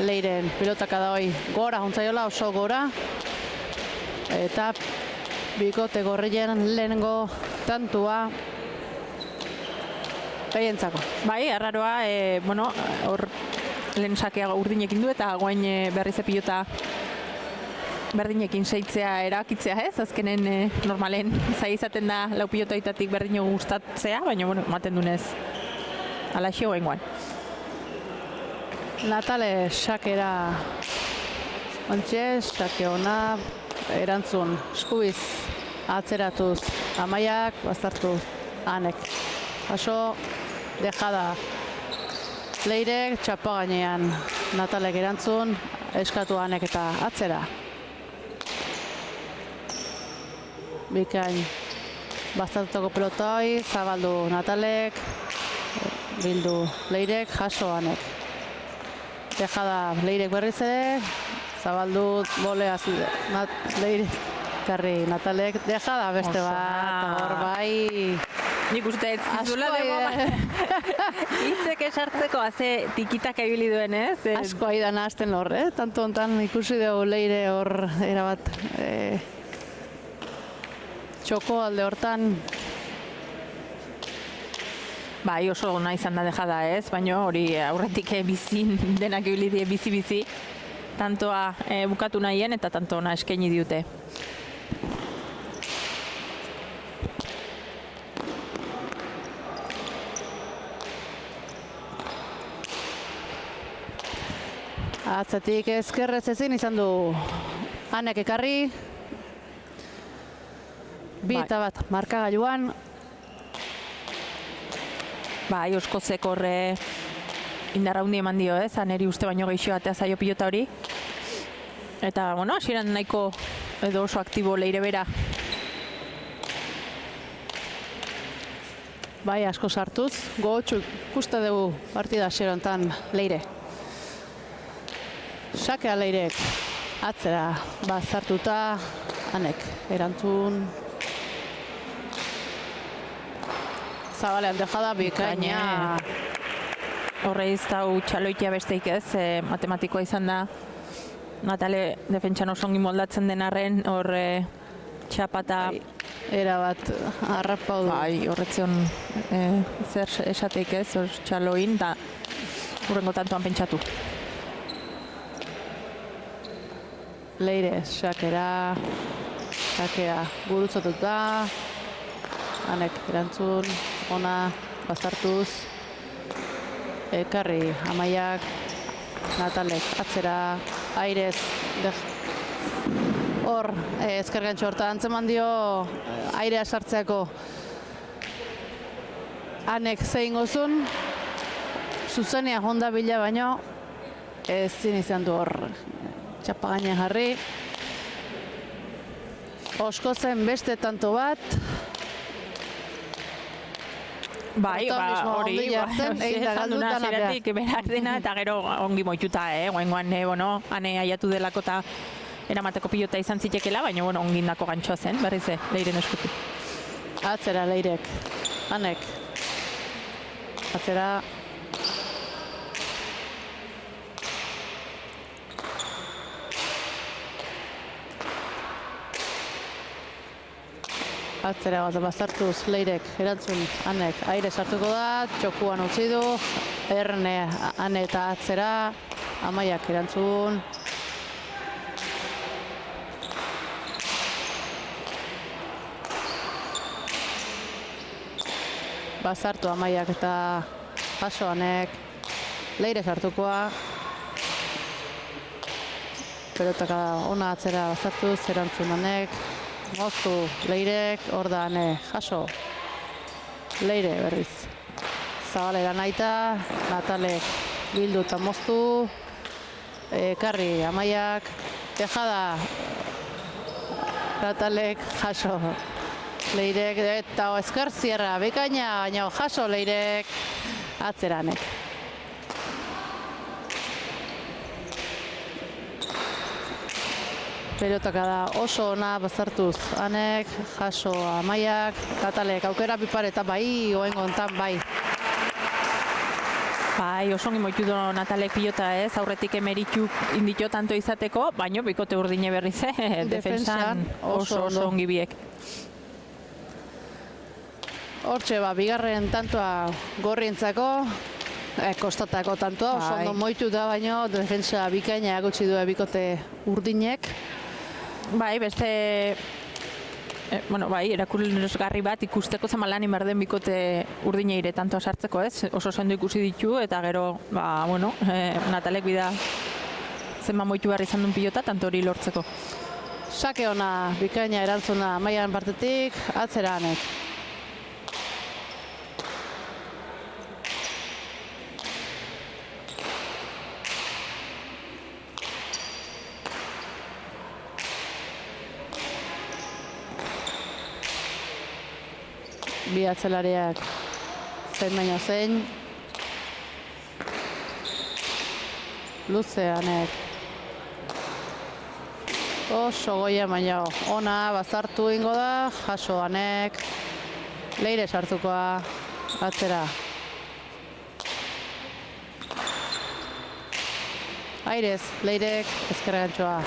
Leiren pilotaka da hoi gora juntzaiola, oso gora, eta bikote gorrien lehenengo tantua behientzako. Bai, arraroa, hor lehen sakea urdinekin du eta guain berrize pilota berdinekin seitzea erakitzea ez, azkenen normalen zai izaten da lau pilotoitatik berdino gustatzea, baina ematen dunez alaxio guain. Natale sakera ontxe, sake hona, erantzun eskubiz atzeratuz Amaiak, baztertu Anek. Aso, dejada Leirek, txapa gainean Natalek erantzun, eskatu Anek eta atzera. Bikain, baztertutako pelotoi, zabaldu Natalek, bildu Leirek, jaso Anek. Dejada Leirek berriz ere, zabaldu boleaz Leirek, karri Natalek, dejada beste bat, hor bai. Nik uste ez zizula hitzek esartzeko haze tikitak ebili duen ez? Asko aidan hasten hor, tanto hontan ikusi dugu Leire hor erabat txoko alde hortan. Bai, oso ona izan da dejada ez, baina hori aurretik bizin denak ibili die bizi-bizi, tantoa bukatu nahien eta tanto ona eskaini diute. Atzatik ezkerrez ezin izan du Anek ekarri, bi eta bat markagailuan. Bai, oskozek horre indarra hundi eman dio, Aneri uste baino gehiago atea zaio pilota hori. Eta, hasieran nahiko edo oso aktibo Leire bera. Bai, asko sartuz, gogotsu ikuste dugu partida hasierontan Leire. Sakea Leirek atzera bazartuta, Anek erantzun. Zabalean dejada bikaina. horreiz dau txaloitia besteik ez, matematikoa izan da. Natale defentsan oso ongi moldatzen den arren, hor txapata... Era bat harrapau du. Bai, horretzion zer esateik ez, hor txaloin, da hurrengo tantoan pentsatu. Leire, sakea gurutzatuta, hanek erantzun, ona, bazartuz, ekarri Amaiak, Natalek atzera, airez, hor, ezkergantxo horta antzeman dio airea sartzeako hanek zein gozun, zuzenia honda bila baino, ezin izan du hor txapa gainean jarri. Osko zen beste tanto bat. Bai, hori, esan duna zeratik behar dena, eta gero ongi moituta, guengoan, hane aiatu delako eta eramateko pilota izan zitekela, baina ongi indako gantxoa zen, berriz Leiren eskutu. Atzera Leirek, hanek. Atzera. Atzera bat bazartuz Leirek erantzun hanek aire sartuko da, txokuan utzi du, erne hane eta atzera, Amaiak erantzun. Bazartu Amaiak eta paso hanek, Leire sartukoa. Pelotaka ona atzera bazartuz, erantzun hanek. Moztu Leirek, hor da jaso. Leire berriz. Zabalera naita, Natalek bildu eta moztu. Karri Amaiak, tejada. Natalek jaso. Leirek eta ezker zierra, bikaina, baina jaso Leirek atzeranek. Pelotaka da oso ona bazartuz hanek, jaso Amaiak, Natalek aukera pipare eta bai, oengo ontan bai. Bai, oso ongi moitu du Natalek pilota ez, aurretik emerituk inditio tanto izateko, baino bikote urdine berriz, defensan oso ongi biek. Hortxe, bigarren tantoa gorrientzako, kostatako tantoa, oso ondo moitu da baino, defensa bikaina agutsi du bikote urdinek. Bai, beste, erakusgarri bat ikusteko zema lan inberden bikote urdineire tantoa sartzeko ez, oso sendo ikusi ditu eta gero, Natalek bida zenba moitu behar izan duen pilota, tanto hori lortzeko. Sake ona bikaina erantzuna Amaiaren partetik, atzera hanek. Bi atzelariak zein baino zein. Luze hanek. Oso goia baino ona bazartu ingo da, jaso hanek. Leire sartukoa atzera. Airez, Leirek ezkergantxoa.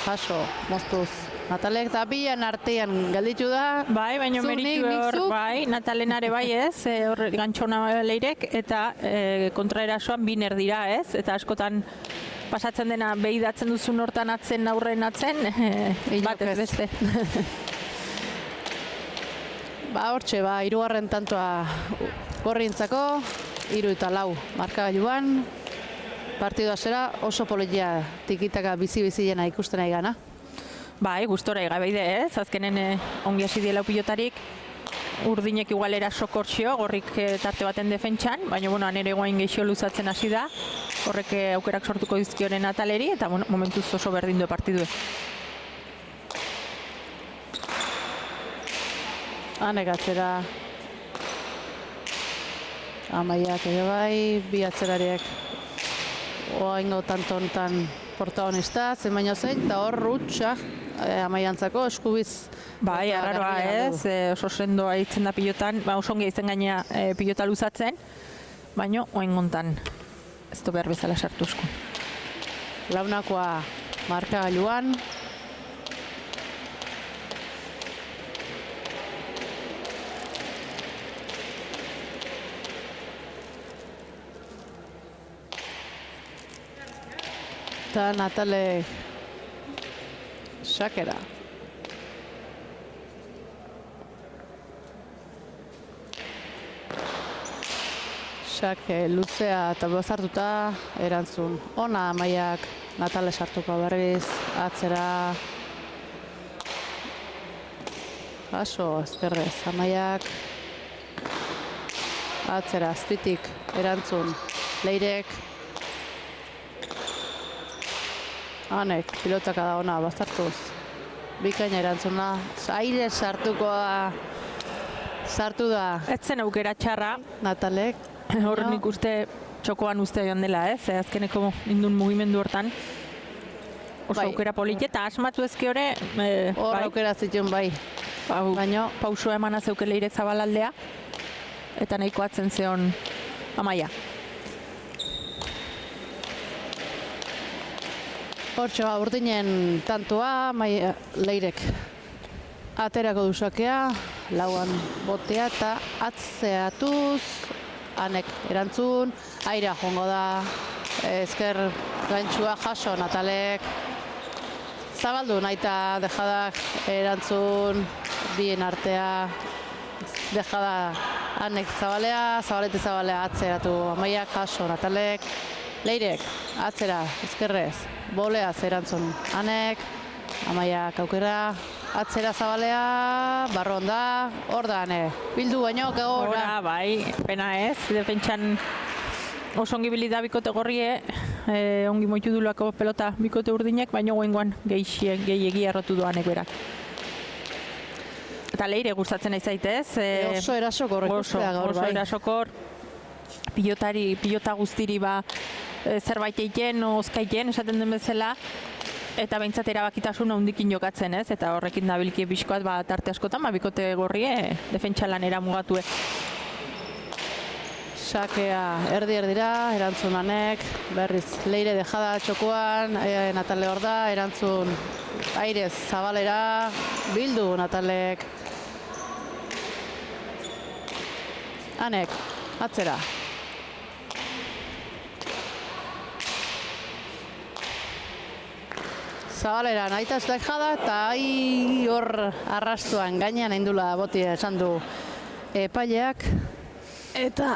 Jaso, moztuz. Natalek eta bian artean galditu da. Bai, baina meritu hor, bai, Natalenare bai ez, hor gantxona Leirek, eta kontraerasoan biner dira ez, eta askotan pasatzen dena behidatzen duzun hortan atzen, aurren atzen, bat ez beste. Hortxe, hirugarren tantoa gorrientzako, 3-4 markagailuan, partidua zera oso politia tikitaka bizi-bizilena ikusten nahi gana. Bai, gustora egabeide ez, azkenen ongi hasi diela pilotarik, urdinek igual eraso kortxio, gorrik tarte baten defentsan, baina anere guain gehixo luzatzen hasi da, horrek aukerak sortuko dizkioren Nataleri, eta momentuz oso berdin du partidue. Hanek atzera Amaiak ere bai, bi atzerariek oaingo tanto honetan protagonista, zen baino zein, eta hor rutsa Amaiantzako eskubiz. Bai, arraroa ez, oso sendoa hitzen da pilotan, oso ongi izan gaina pilota luzatzen, baino oain gontan ez du behar bezala sartu eskun. Launakoa markagailuan. Eta Natale sakera. Sake luzea eta bazartuta erantzun. Ona Amaiak Natale sartuko berriz, atzera. Jaso, ezkerrez, Amaiak. Atzera, azpitik, erantzun. Leirek. Hanek, pilotaka da ona, bazartuz. Bikaina erantzuna. Aire sartukoa sartu da. Ez zen aukera txarra. Natalek. Hor nik uste txokoan uste joan dela, ez? Azkeneko indun mugimendu hortan. Oso aukera polite eta asmatu ezke hori. Hor aukera zituen bai. Baina pausua emana zeuke Leirek zabalaldea. Eta nahiko atzen zeon Amaia. Hortxe urdinen tantua, Leirek aterako duzakea, lauan botea eta atzeatuz, Hanek erantzun, aira jongo da, ezker gantxua jaso Natalek, zabaldu naita dejadak erantzun, bien artea, dejada Hanek zabalea, zabalea atzeratu, Amaiak jaso Natalek, Leirek atzera, ezkerrez, boleaz erantzun Hanek, Amaiak aukera, atzera zabalea, barron da, hor da Hane, bildu baino, gogorra. Hora, bai, pena ez, defentsan oso ongi bilida bikote gorrie, ongi moitu dulako pelota bikote urdinek, baina goengoan gehiegi errotu duanek berak. Eta Leire gustatzen nahi zaitez. Oso erasokor, ikustea gaur bai. Oso erasokor, pilota guztiri zerbait egiten, ozkaiten, esaten den bezala, eta behintzat erabakitasuna hundikin jokatzen, ez? Eta horrekin dabilki bizkoat tarte askotan, bikote gorrie defentsalan eramugatue. Sakea erdira, erantzun Hanek, berriz Leire dejada txokoan, Natale hor da, erantzun airez zabalera, bildu Natalek. Hanek, atzera. Zabalera, nahita ez dejada, eta hor arrastuan gainean indula boti esan du epaileak. Eta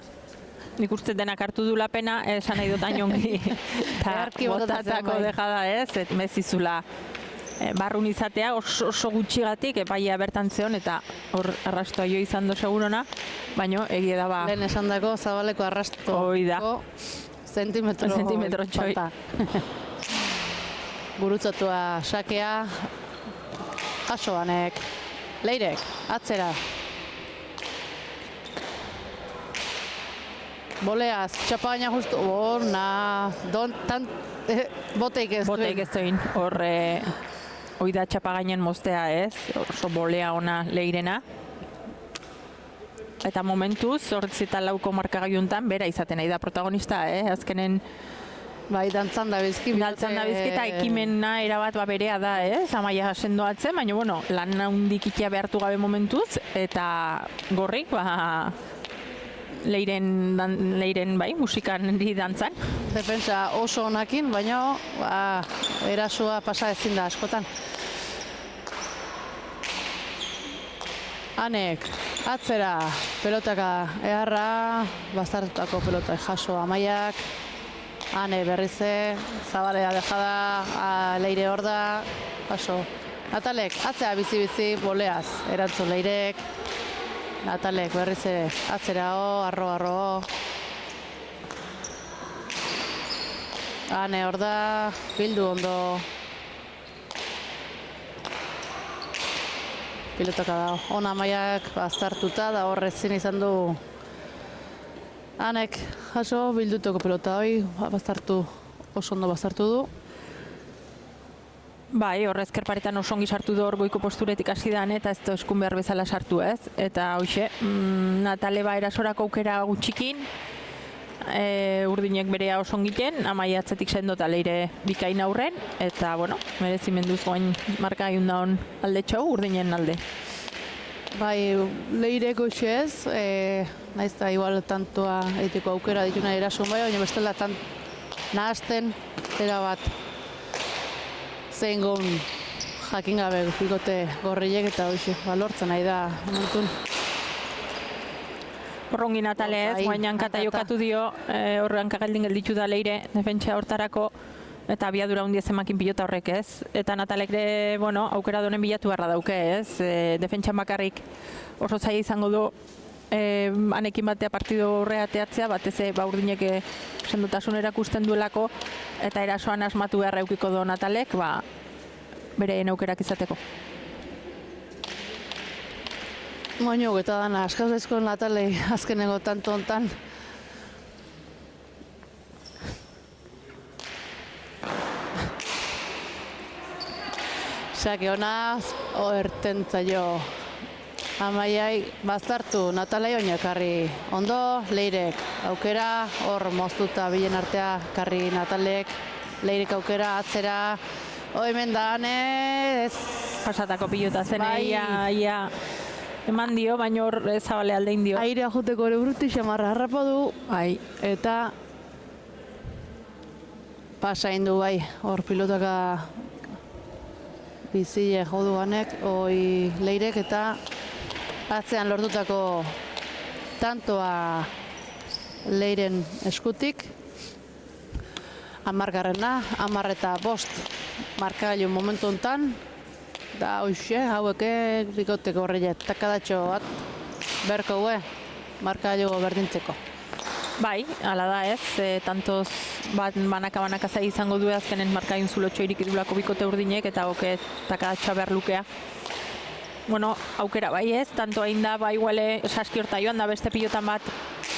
nik uste denak hartu du lapena, esan nahi dut ainongi. Eta botatako dejada ez, mezizula barrun izatea oso gutxigatik epailea bertan zeon, eta hor arrastua jo izan do segurona, baina egia da ba. Lehen esan dako zabaleko arrastuko zentimetro txoi. Gurutzatua sakea, jaso Hanek, Leirek, atzera. Boleaz, txapa baina justu, boteik ez duen. Boteik ez duen, hor oida txapa gainen moztea ez, oso bolea ona Leirena. Eta momentuz, horretzita lauko markagaiuntan, bera izaten nahi da protagonista, azkenen. Bai, dantzan da bizki. Dantzan da bizki eta ekimena erabat berea da, Amaia sendoatzen, baina, bueno, lan handik ikia behartu gabe momentuz, eta gorrik, Leiren bai, musikan dantzan. Defensa oso onakin, baina erasoa pasa ezin da askotan. Hanek, atzera, pelotaka eharra, bazartutako pelota jaso Amaiak. Hane berrize, zabalea dejada, Leire hor da, paso. Natalek, atzea bizi-bizi, boleaz, erantzun Leirek. Natalek berrize, atzera arro. Hane hor da, bildu ondo. Pilotaka da, ona Amaiak bazartuta da horrezin izan du. Hanek, jaso, bilduteko pelota hoi, oso ondo bazartu du. Bai, horrezker paretan oso ongi sartu du hor goiko posturetik hasi dan, eta ez da eskun behar bezala sartu ez. Eta hoxe, Natale erasorako aukera gutxikin, urdinek berea oso ongiten, Amaia atzetik sendo eta Leire bikain aurren, eta, bueno, merezimenduz goain marka egun daun alde txau, urdinen alde. Bai, Leireko xez, naiz eta igual tantoa egiteko aukera dituna erasun bai, baina bestela nahazten, erabat zein gon jakin gabe bikote gorriek eta hoxe, lortzen nahi da momentun. Horrongi Natale ez, guainan kata jokatu dio, horrean kagaldin gelditu da Leire, defentsa hortarako, eta abiadura hundia zemakin pilota horrek ez. Eta Natalek de, bueno, aukera donen bilatu beharra dauke ez. Defentsan bakarrik oso zaila izango du anekin batea partido horrea teatzea, batez urdinek sendotasun erakusten duelako, eta erasoan asmatu beharra eukiko du Natalek, bereen aukerak izateko. Baina eta dana, askazaizko Natalei azkeneko tanto hontan. Sake hona, oertentza jo Amaiai bazartu Natalei oina karri ondo, Leirek aukera, hor moztuta bilen artea karri Natalek, Leirek aukera atzera, hemen da ez. Pasatako pilota zen, ia eman dio, baina hor zabale aldein dio. Airea joteko ere bruti xamarra harrapa du, eta pasain du bai, hor pilotaka bizile joduanek, hoi Leirek eta atzean lortutako tantoa Leiren eskutik. 10 eta 5 markagailu momentu hontan, da hoxe, haueke bikotek horreiet, takadatxo bat berko gue, markagailu berdintzeko. Bai, ala da ez, tantoz banaka zai izango du azkenen markaiun zulotxo irikidulako bikote urdinek, eta hoke takadatxoa behar lukea. Bueno, aukera bai ez, tanto hain da, bai iguale saski horta joan da beste pilotan bat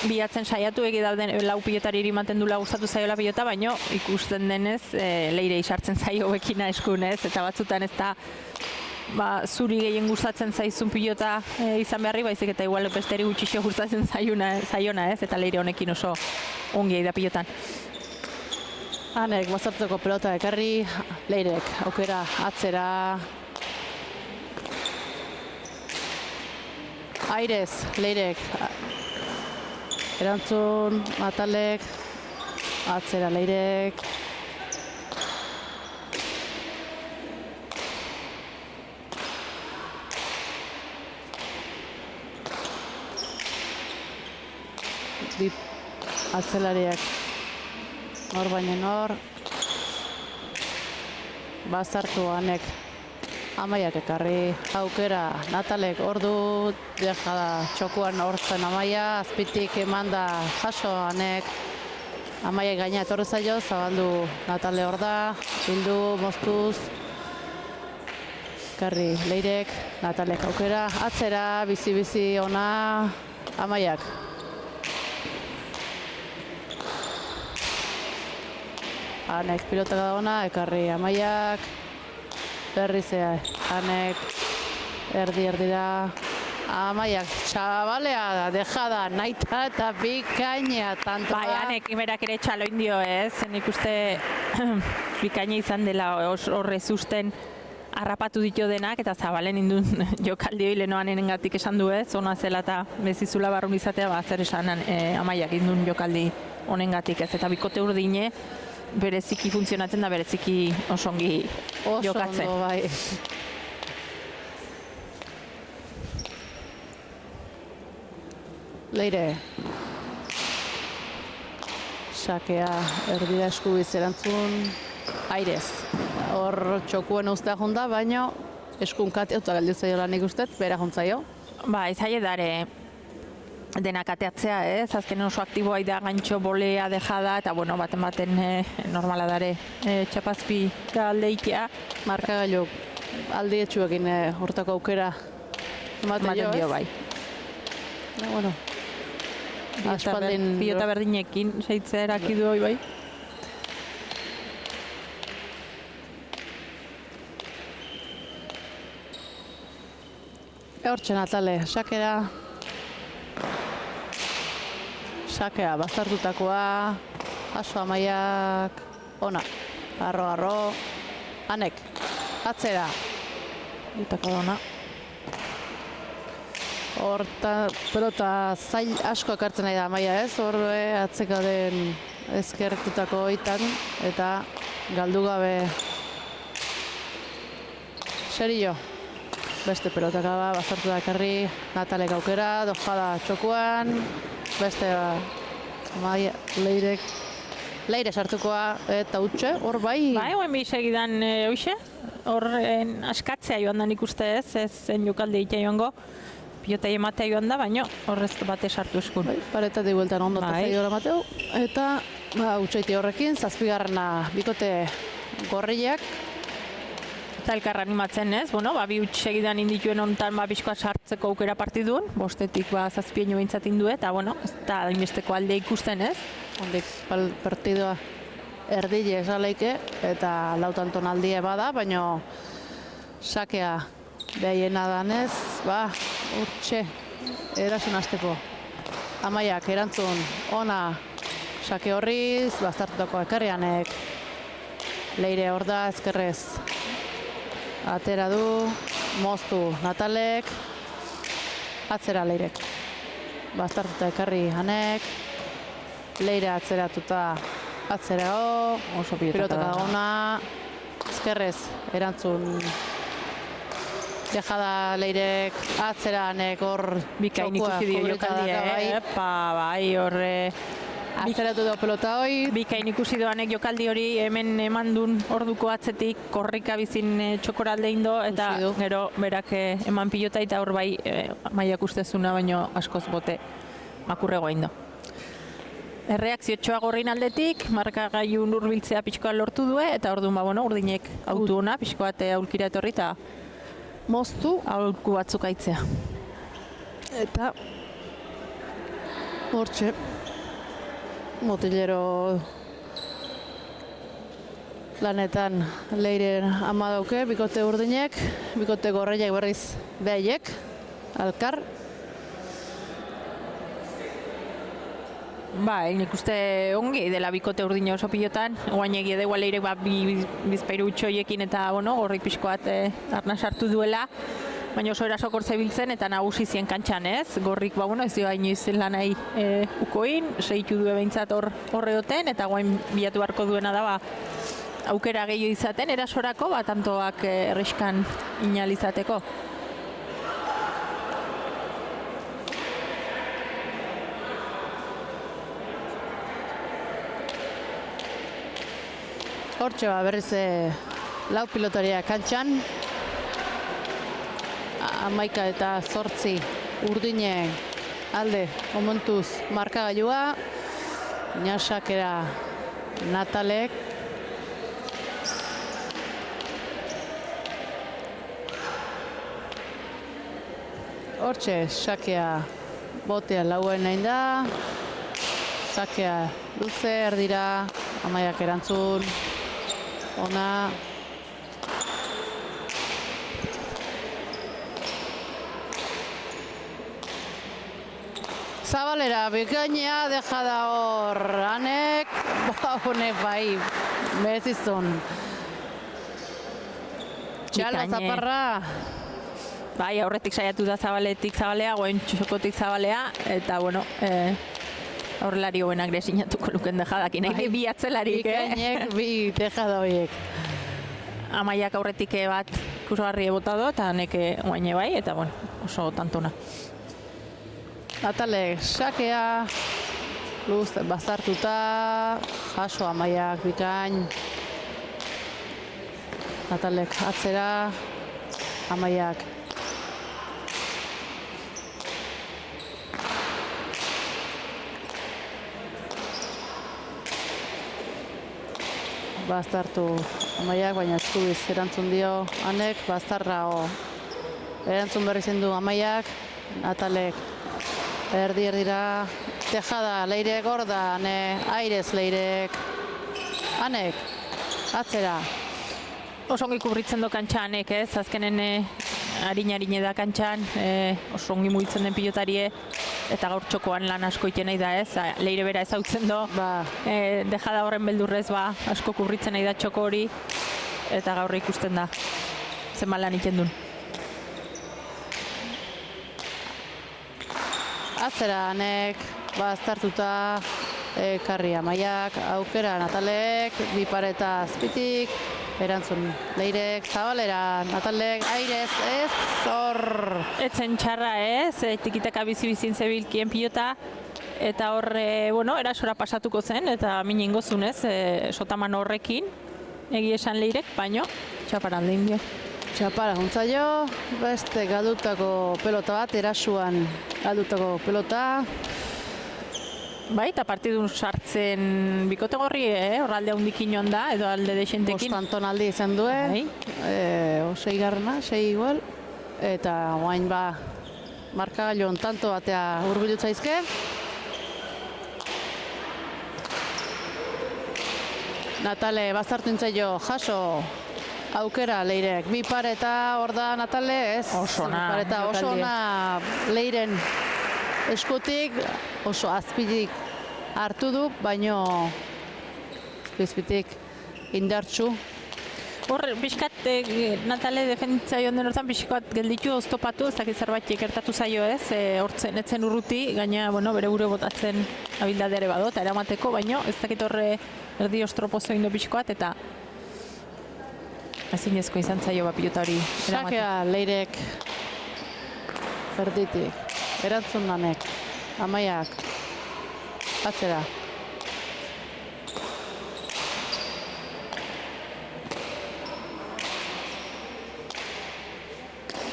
bilatzen saiatu, egidalden lau pilotari irimaten dula gustatu zaiola pilota, baino ikusten denez Leire isartzen zaio bekina eskunez, eta batzutan ez da zuri gehien gustatzen zaizun pilota izan beharri, baizik eta igual besteri gutxixo gustatzen zaiona ez, eta Leire honekin oso ongi da pilotan. Hanek bazartzeko pelota ekarri, Leirek aukera atzera. Airez, Leirek erantzun, Natalek, atzera Leirek. Bi atzelariak hor baina hor. Bazartu Hanek Amaiak ekarri aukera, Natalek ordu dejada txokuan hortzen Amaia, azpitik eman da jaso Hanek, Amaia gaina etorri zaio, zabaldu Natale hor da, bildu, moztuz, ekarri Leirek, Natalek aukera, atzera, bizi-bizi ona, Amaiak. Hanek pilotaka da ona, ekarri Amaiak, berrizea, Hanek, erdi-erdira, Amaiak, txabalea, dejada, naita eta bikaina, tantoa. Bai, Hanek imerak ere txaloin dio ez, nik uste bikaina izan dela horrez usten harrapatu ditu denak, eta zabalen indun jokaldi hori lehenoan enengatik esan du ez, ona zela eta bezizula barrun izatea, zer esan Amaiak indun jokaldi honengatik ez, eta bikote urdine, bereziki funtzionatzen da, bereziki osongi jokatzen. Oso ondo, bai. Leire. Sakea erdira eskubiz erantzun. Airez. Hor txokuen ustea jonda, baina eskun katea eta galdu zaio lan ikustet, bera jontzaio. Ba, izaile dare denak ateatzea, ez? Azken oso aktiboa da gantxo bolea dejada, eta bueno, baten normala dare txapazpi aldeikia. Markagailu aldietxuekin hortako aukera ematen dio, bai. Bueno, pilota berdinekin seitzea erakidu hoi bai. Hortxe Natale, sakera sakea baztertutakoa, jaso Amaiak, ona, arro, Anek, atzera, Jutako da ona. Horta, pelota zail asko ekartzen nahi da Amaia ez, hor atzeka den ezkerretutako oitan, eta galdu gabe serio. Beste pelotaka baztertu dakarri, Natalek aukera, dojada txokuan, beste Amaia, Leire sartukoa eta utxe, hor bai. Bai, oen bi segidan hoxe, hor askatzea joan da nik uste ez zen jokalde ite joango. Pilota ematea joan da, baina horrez bate sartu eskun. Bai, paretatik bueltan ondo zaigora Mateu. Eta utxaiti horrekin, zazpigarrena bikote gorriak. Eta elkar animatzen ez, bueno, bi huts segidan indituen ontan bizkoa sartzeko aukera partidun, bostetik zazpien jo beintzatin du, eta bueno, ez da inbesteko alde ikusten ez. Hondik partidua erdile esaleike, eta lautan tonaldie bada, baina sakea behiena danez, urtxe, erasun hasteko. Amaiak erantzun ona sake horriz, baztertutako ekarrianek, Leire hor da ezkerrez. Atera du, moztu Natalek, atzera Leirek. Baztertuta ekarri Anek, Leire atzeratuta atzerao, oso pilotaka ona, ezkerrez erantzun dejada Leirek, atzera Anek hor bikain ikusi dio jokaldia, bai horre atzeratu da pelota hoi. Bikain ikusi doanek jokaldi hori hemen emandun orduko atzetik korrika bizin txokoralde indo, eta gero berak eman pilota eta hor bai Amaiak ustezuna baino askoz bote makurregoa indo. Erreakziotxoa gorrin aldetik, markagailun hurbiltzea pixkoa lortu due, eta orduan urdinek autu ona, pixkoat aulkira etorri eta moztu aulku batzuk aitzea. Eta hortxe, motilero lanetan Leiren ama dauke, bikote urdinek, bikote gorreiak berriz behaiek, alkar. Nik uste ongi dela bikote urdine oso pilotan, oain egia deua Leirek bizpairu utxoiekin eta horrik pixkoat arna sartu duela, baina oso erasokor zebiltzen eta nagusi zien kantxan ez, gorrik ez dio inoiz lanai ukoin, segitu due behintzat horreoten, eta guain bilatu beharko duena da aukera gehiago izaten, erasorako tantoak erriskan inalizateko. Hortxe berriz lau pilotaria kantxan, 11 eta 8 urdine alde momentuz markagailua, Inasakera Natalek, hortxe sakea botea lauen nahi da, sakea luze erdira, Amaiak erantzun, ona. Zabalera, bikainea, dejada hor, Anek, honek bai, bezizun. Txala, zaparra. Bai, aurretik saiatu da zabalea, goen txokotik zabalea, eta aurrelari hobenak desinatuko luken dejadakin, nahi bi atzelarik, Bikainek, bi dejada horiek. Amaiak aurretik bat kurgarri botado, eta neke oaine bai, eta oso tantona. Natalek sakea, luz bazartuta, jaso Amaiak bikain. Natalek atzera, Amaiak. Baztartu Amaiak, baina eskubiz erantzun dio Anek, baztarra erantzun berri zendu Amaiak, Natalek erdira, tejada Leirek gorda, airez Leirek, Anek, atzera. Oso ongi kubritzen do kantxa Anek azkenen harin da kantxan, oso ongi mugitzen den pilotarie, eta gaur txokoan lan asko iten nahi da ez, Leire bera ezautzen do, Ba, dejada horren beldurrez asko kurritzen nahi da txoko hori, eta gaur ikusten da, zenbat lan iten duen. atzera Anek, aztartuta, Karri Amaiak, aukera Natalek, bi pareta azpitik, erantzun Leirek, Zabalera, Natalek, airez, ez, hor. Etzen txarra ez, tikitaka bizi-bizin zebilkien pilota, eta hor, erasora pasatuko zen, eta min ingozun ez, sotaman horrekin, egi esan Leirek, baino, txaparan lehen dio. Txapara juntzaio, beste galdutako pelota bat, erasuan galdutako pelota. Bai, eta partidun sartzen bikote gorri, horralde handikin joan da, edo alde desentekin. Bostantonaldi izan duen, Bai. 6 igual, eta guain markagailon tanto batea hurbildu zaizke. Natale, bazartu intzaio, jaso, aukera Leirek, bi pareta hor da Natale, ez? Oso ona, Bi pareta oso jokaldia. ona Leiren eskutik, oso azpitik hartu du, baino azpitik indartsu. Hor, pixkat, Natale defenditzaio den hortan pixkat gelditu oztopatu, ez dakit zerbait gertatu zaio ez, hortzen etzen urruti, gaina, bere gure botatzen abildadere bado, eta eramateko, baino, ez dakit horre erdi ostropozo indo pixkoat, eta ezinezko izan zaio pilota hori eramaten. Sakea Leirek erditik, erantzun Anek, Amaiak, atzera.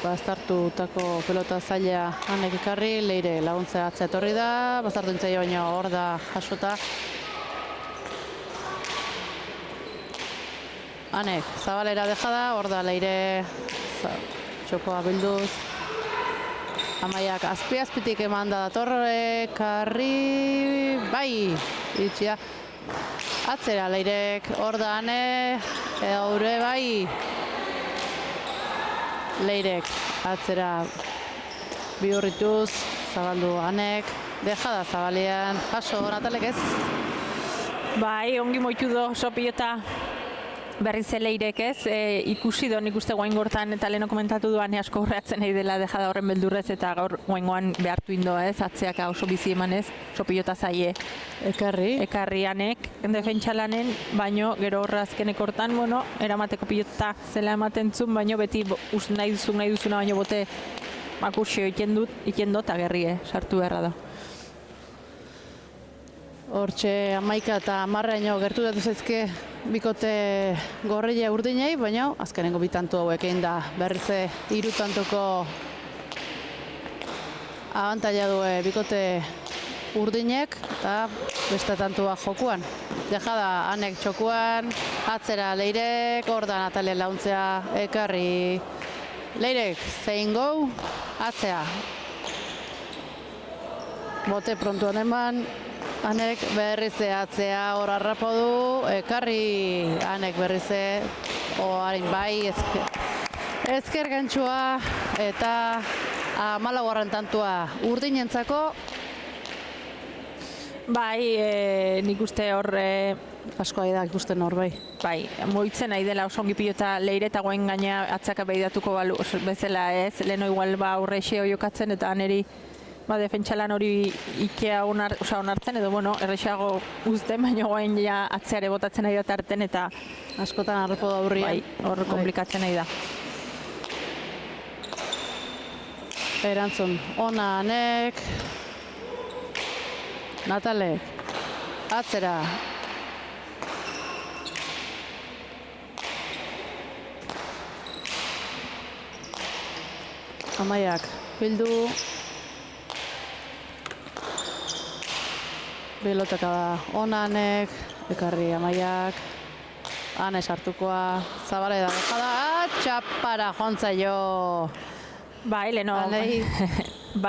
Bazartutako pelota zaila Anek ikarri, Leire laguntzea atzea etorri da, bazartu intzaio baino hor da jasota. Anek, Zabalera dejada, hor da Leire txokoa bilduz. Amaiak azpitik eman da datorre, Karri, bai, iritsia. Atzera Leirek, hor da Ane, haure bai. Leirek, atzera bihurrituz, zabaldu Anek, dejada Zabalean, jaso Natalek ez. Bai, ongi moitu do oso pilota berriz Leirek ez, ikusi do nik uste guain gortan eta leheno komentatu duan asko horreatzen nahi dela dejada horren beldurrez eta gaur guaingoan behartu indo ez, atzeaka oso bizi eman ez, oso pilota zaie. Ekarri Anek, defentsalanen, baino gero horra azkenek hortan, eramateko pilota zela ematen zuen, baino beti nahi duzuna baino bote makursio iten dut agerri, sartu beharra da. Hortxe 11 eta 10 gertu datu zaizke bikote gorrilla urdinei, baina azkenengo bi tantu hauek egin da berrize 3 tantuko abantaila due bikote urdinek eta beste tantua jokuan. Dejada Anek txokuan, atzera Leirek, hor da Natalia launtzea, ekarri Leirek, zein gau, atzea. Bote prontuan eman, Anek berrize atzea hor harrapo du, ekarri Anek berrize, harin bai, ezker gantzua eta 14 tantua urdinentzako. Bai, nik uste hor... Askoa da ikusten hor bai. Bai, moitzen nahi dela oso ongi pilota Leire eta guain gaina atzaka behidatuko bezala ez, leheno igual aurre xeo jokatzen eta aneri defentsalan hori ikea onartzen edo, errexeago uzten, baina guain ja atzeare botatzen nahi da tarten eta askotan harrepo da hurrian. Bai, hor komplikatzen nahi da. Erantzun, ona Anek, Natalek, atzera. Amaiak, bildu. Bilotaka da ona Anek, ekarri Amaiak. Ane sartukoa, Zabale da dejada, txapara jontzaio. Bai, leheno,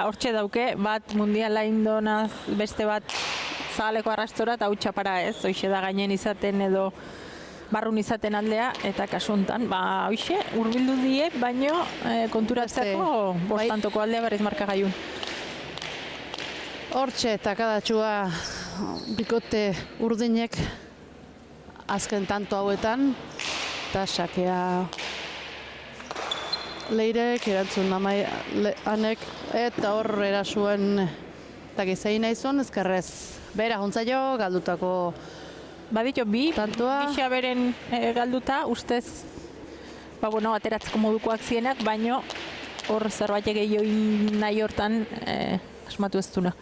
hortxe dauke, bat mundiala indonaz, beste bat Zabaleko arrastora eta hau txapara ez, hoxe da gainen izaten edo barrun izaten aldea, eta kasu honetan, hoxe, hurbildu die, baino konturatzeko bostantoko aldea berriz markagaiun. Hortxe, takadatxua bikote urdinek azken tanto hauetan, eta sakea Leirek, erantzun anek, eta hor erasuen zein naizun, ezkerrez bera juntzaio, galdutako Badito bi tantoa. Xaberen galduta, ustez, ateratzeko modukoak zienak, baino hor zerbait gehiago nahi hortan asmatu ez duna.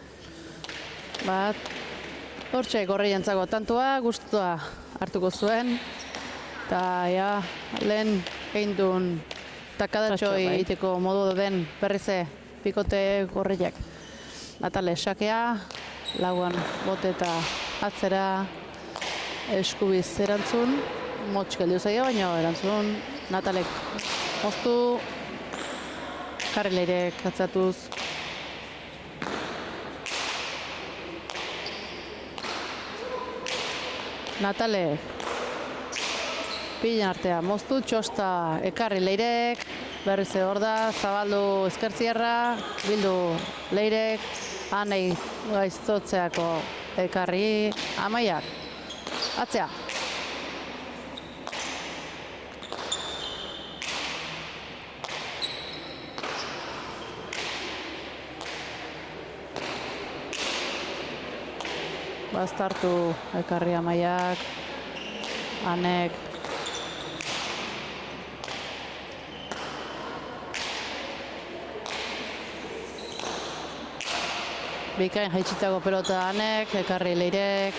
Hortxe, gorrientzako tantoa, gustua hartuko zuen, eta lehen egin duen takadatxo egiteko modu den berrize bikote gorriak. Natale, sakea, lauan bote eta atzera eskubiz erantzun, motx geldiu zaio, baina erantzun Natalek moztu, jarri Leirek atzatuz. Natale, pilen artea moztu, txosta ekarri Leirek, berrize hor da, zabaldu ezkertzierra, bildu Leirek, anei gaiztotzeako ekarri, Amaiak, atzea. Bastartu ekarri Amaiak, anek, bikain jaitsitako pelota anek, ekarri Leirek,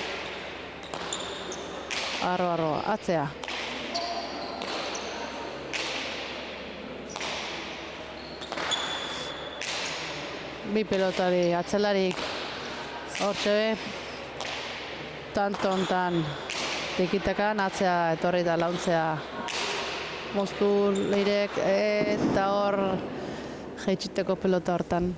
arro, atzea. Bi pelotari atzelarik, hortxe tanto hontan tikitakan, atzea etorri da launtzea moztu Leirek, eta hor jaitsitako pelota hortan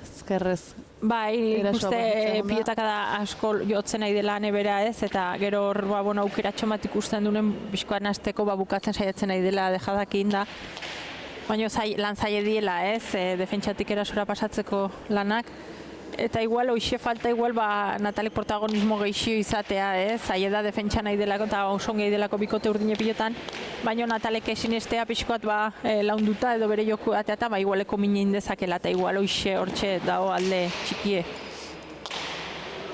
ezkerrez. Bai, ikuste pilotaka da asko jotzen nahi dela nebera ez, eta gero hor aukeratxo bat ikusten dunen bizkoan hasteko bukatzen saiatzen nahi dela dejadakin da. Baina lan zaile diela ez, defentsatik erasora pasatzeko lanak. Eta igual, hoxe falta igual, Natalek protagonismo gehixio izatea ez, zaile da defentsa nahi delako eta oso nahi delako bikote urdine pilotan. Baina Natalek esinestea pixkoat launduta edo bere joku ateata, igualeko minen dezakela eta igual hoxe hortxe dago alde txikie.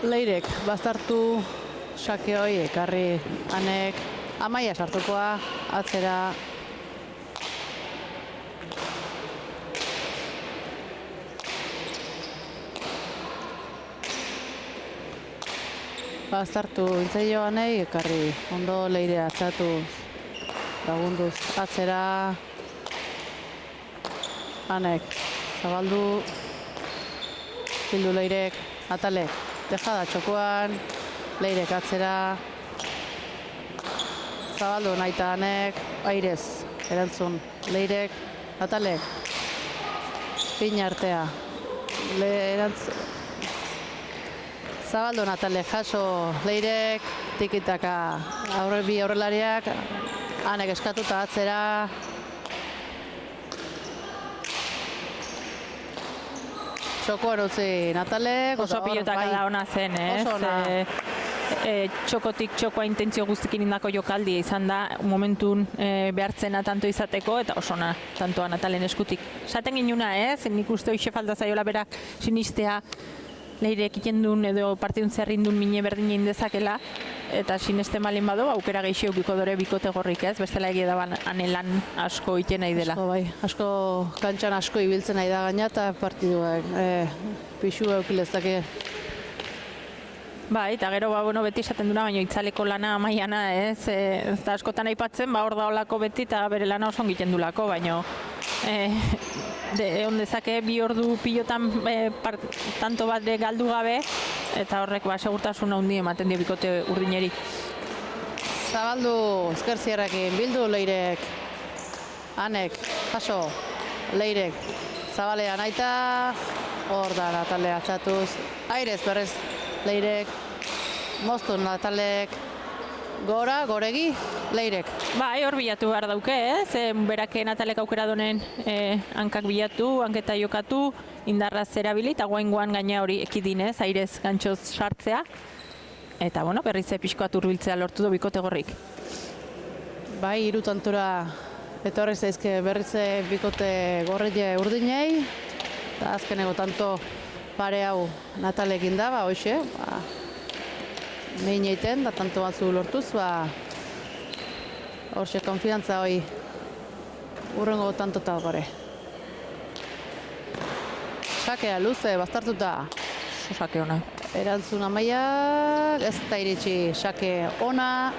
Leirek, bastartu sake hoi, ekarri anek, Amaia sartukoa, atzera. Bastartu intzaio anei, ekarri ondo Leire atzatu lagunduz atzera. Anek, zabaldu, bildu Leirek, Natalek, dejada txokuan, Leirek atzera, zabaldu naita anek, airez, erantzun Leirek, Natalek, pin artea, zabaldu Natalek, jaso Leirek, tikitaka bi aurrelariak, anek eskatuta atzera, txokoan utzi Natalek. Oso pilotaka da ona zen, ez? Txokotik txokoa intentzio guztikin indako jokaldia izan da, momentun behartzena tanto izateko, eta oso ona, tantoa Natalen eskutik. Esaten ginuna, ez? Nik uste hoxe falta zaiola berak sinistea Leirek ikendun edo partidun zerrindun mine berdin indezakela, eta sineste malin badu, aukera gehiago ukiko dore bikote gorrik, ez? Bestela egia da anelan asko iten nahi dela. Asko kantxan asko ibiltzen nahi da gaina eta partiduak pixu eukilezake. Bai, eta gero beti esaten duna, baina itzaleko lana Amaiana, ez? Ez da askotan aipatzen, hor da olako beti eta bere lana oso egiten dulako, baina ondezake bi ordu pilotan tanto bat galdu gabe, eta horrek segurtasun handi ematen dio bikote urdineri. Zabaldu ezkertzierrakin, bildu Leirek, anek, jaso, Leirek, zabalea naita, hor da Natalek atzatuz, airez berrez Leirek, moztu Natalek, gora, goregi, leirek. Bai, hor bilatu behar dauke, berak Natalek aukera donen hankak bilatu, hanketa jokatu, indarraz erabili, eta guaingoan gaina hori ekidinez, airez gantxoz sartzea. Eta, bueno, berriz pixkoat hurbiltzea lortu du bikote gorrik. Bai, 3 tantora etorri zaizke berriz bikote gorrile urdinei, eta azkeneko tanto pare hau Natalekin da, hoxe, nehin egiten, da tanto batzu lortuz, horxe konfiantza hoi urrengo tanto tal gore. Sakea luze, bastartuta. Sake ona. Erantzun Amaiak, ez da iritsi sake ona,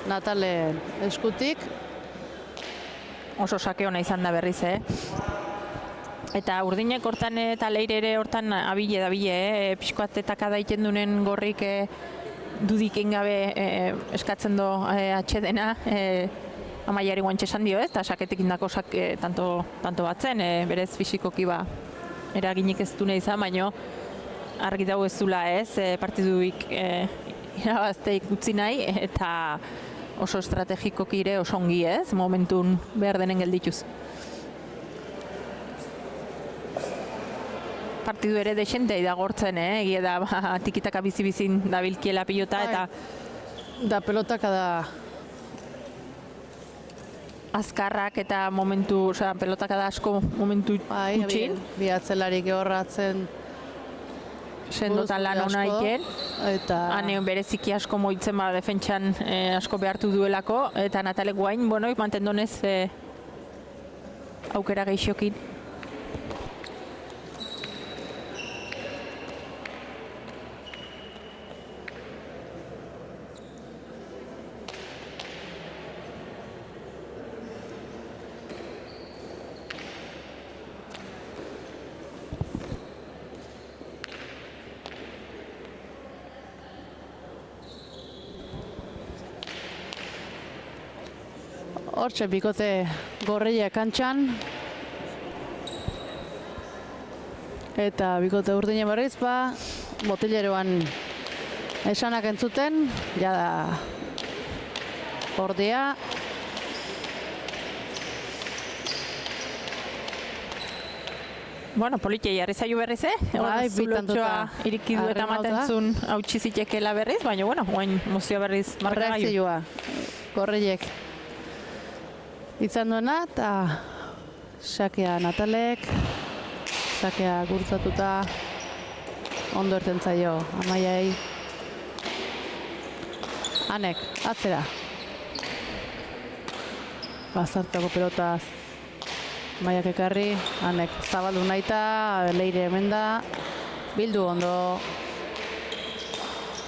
Natalen eskutik. Oso sake ona izan da berriz, Eta urdinek hortan eta leire ere hortan abile, pixkoat eta kada iten dunen gorrik dudik gabe eskatzen do atxedena, Amaiari guantxe esan dio, eta saketik indako tanto batzen, berez fisikoki eraginik ez dune izan, baino argi dago ez dula partiduik irabazteik utzi nahi, eta oso estrategikoki ere oso ongi momentun behar denen geldituz. Partidu ere desentei da gortzen, egia da tikitaka bizi-bizin da bilkiela pilota, eta da pelotaka da azkarrak eta momentu, pelotaka da asko momentu utxin. Bi atzelarik horratzen sendotan lan hona iken, hane bereziki asko moitzen defentsan asko behartu duelako, eta Natalek guain, mantendonez aukera gehixokin. Hortxe bikote gorrilla kantxan. Eta bikote urdine berriz, botileroan esanak entzuten, jada ordea. Bueno, politia jarri zaio berriz, Zulotxoa irikidu eta matentzun hautsi zitekela berriz, baina, guain mozioa berriz marka gaiu. Reakzioa, gorrilek izan duena, eta sakea Natalek, sakea gurtzatuta, ondo erten zaio Amaiai. Hanek, atzera. Bazartako pelotaz Amaiak ekarri, Hanek zabaldu naita, leire hemen da, bildu ondo.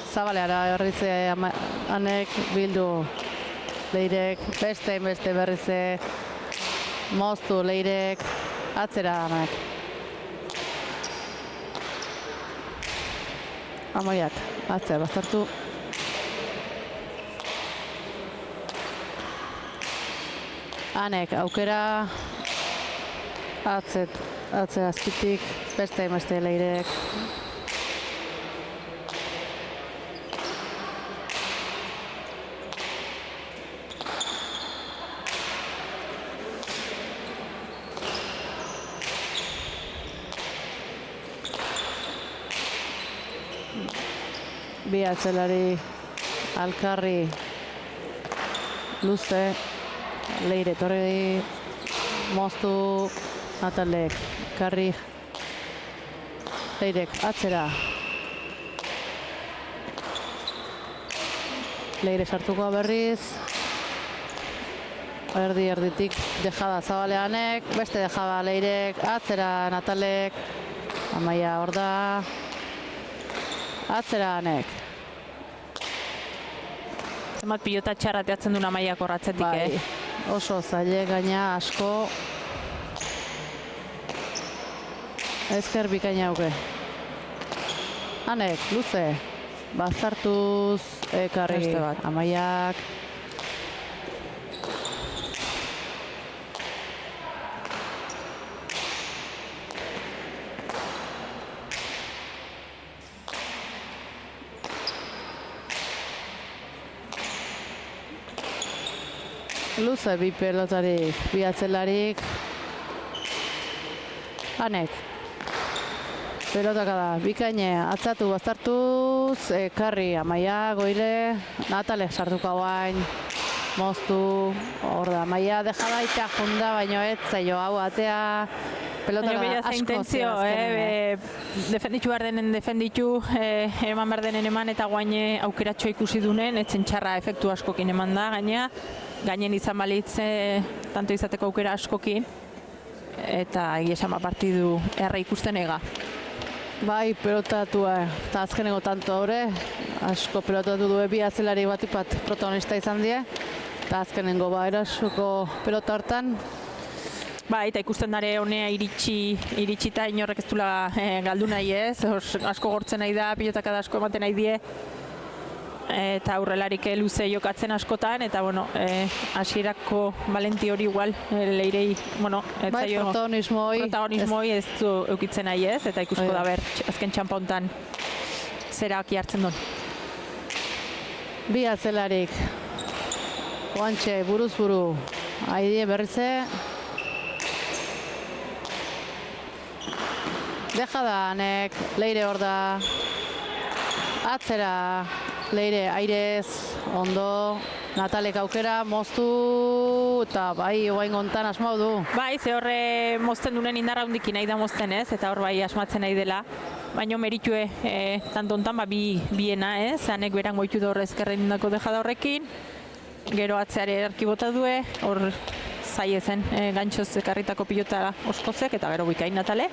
Zabaleara horritze Hanek, bildu leirek, beste berrize, moztu leirek, atzera Hanek. Amaiak, atzera, bazartu. Hanek, aukera, atzera azpitik, beste leirek. Bi atzelari alkarri luze, leire torri moztu Natalek, karri leirek atzera. Leire sartuko berriz, erditik dejada Zabaleanek, beste dejada leirek, atzera Natalek, Amaia hor da, atzera Hanek. Zenbat pilota txarra teatzen duen Amaiak horratzetik, Oso zaile gaina asko. Ezker bikaina hauke. Hanek, luze. Bazartuz, ekarri Amaiak. Luze bi pelotarik, bi atzelarik. Anek. Pelotaka da, bikaine, atzatu bazartuz, Karri, Amaia, Goire, Natale sartuko guain, moztu, hor da, Amaia deja daita junda, baino ez zailo hau atea, pelotaka da asko intentzio, defenditu behar denen defenditu, eman behar denen eman eta guaine aukeratxo ikusi dunen, etzen txarra efektu askokin eman da, gainen izan balitz, tanto izateko aukera askokin, eta egiesama partidu erra ikusten ega. Bai, pelotatua, eta azkeneko tanto hore, asko pelotatu du bi atzelari batipat protagonista izan die, eta azkenengo erasuko pelota hortan. Bai, eta ikusten dare honea iritsita inorrek ez dula galdu nahi ez, asko gortzen nahi da, pilotaka da asko ematen nahi die, eta aurrelarik luze jokatzen askotan, eta bueno, hasierako Valenti hori igual leirei, bueno, bai, protagonismoi ez du eukitzen nahi ez, eta ikusko da ber, azken txampa hontan zeraki hartzen duen. Bi atzelarik, Guantxe, buruz buru, haidie berrize. Deja da, Anek, Leire hor da, atzera, Leire, airez, ondo, Natalek aukera, moztu, eta bai, oain gontan asmau du. Bai, ze horre mozten duen indarra hundikin nahi da mozten ez, eta hor bai asmatzen nahi dela. Baina meritue, tanto hontan biena ez, Anek beran goitu da horre ezkerren indako deja da horrekin, gero atzeare erkibota due, hor zai ezen, gantxoz ekarritako pilota oskozek, eta gero bikain Natale,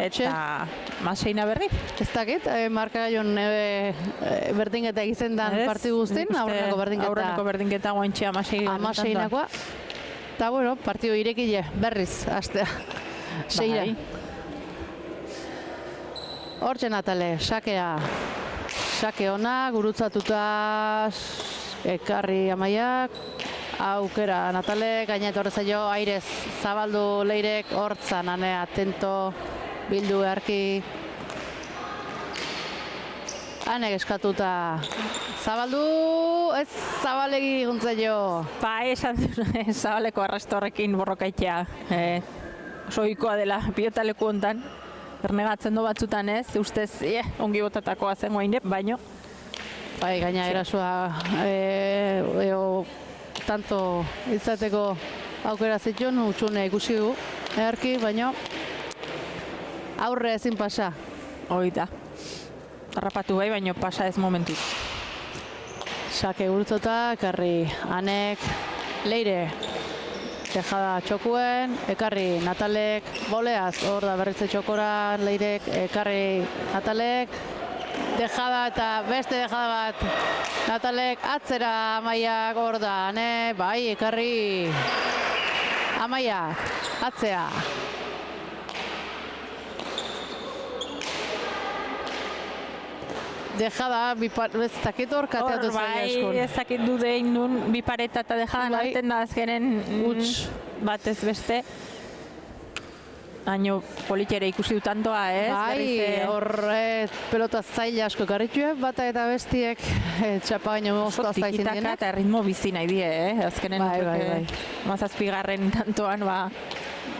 eta maseina berri. Ez dakit, markagaion berdingeta egiten dan partidu guztin, aurreneko berdinketa guantxea amaseinakoa. Eta bueno, partidu irekile berriz, astea, seira. Hortxe Natale, sakea, sake ona, gurutzatuta, Ekarri Amaiak, aukera Natale, gainet horrez zailo, airez zabaldu Leirek, hortzan, ane, atento, bildu beharki. Hanek eskatuta, zabaldu, ez zabalegi guntzaio. Ba, esan zabaleko arrasto horrekin borrokaitea. Soikoa dela pilotaleku hontan, ernegatzen du batzutan ez, ustez, ongi botatakoa zen guain, baino. Bai, gaina erasua, tanto izateko aukera zituen, utxune ikusi du, eharki, baino aurre ezin pasa. Oita, harrapatu bai, baino pasa ez momentuz. Sake gurutzota, Ekarri Anek, Leire, dejada txokuen, Ekarri Natalek, boleaz, hor da berritze txokora, Leirek, Ekarri Natalek, dejada eta beste dejada bat, Natalek atzera Amaiak hor da, bai, Ekarri Amaiak, atzea. Dejada, ez dakit hor kateatu zaila eskun. Bai, ez dakit dudein nun, bi pareta eta dejadan hartzen da azkenen batez beste. Haino politxere ikusi dutantoa, ez? Bai, horre pelota zaila asko karritue, bata eta bestiek txapa gaino mozkoa zaizin dienak. Tikitaka eta ritmo bizi nahi die, azkenen mazazpigarren tantoan,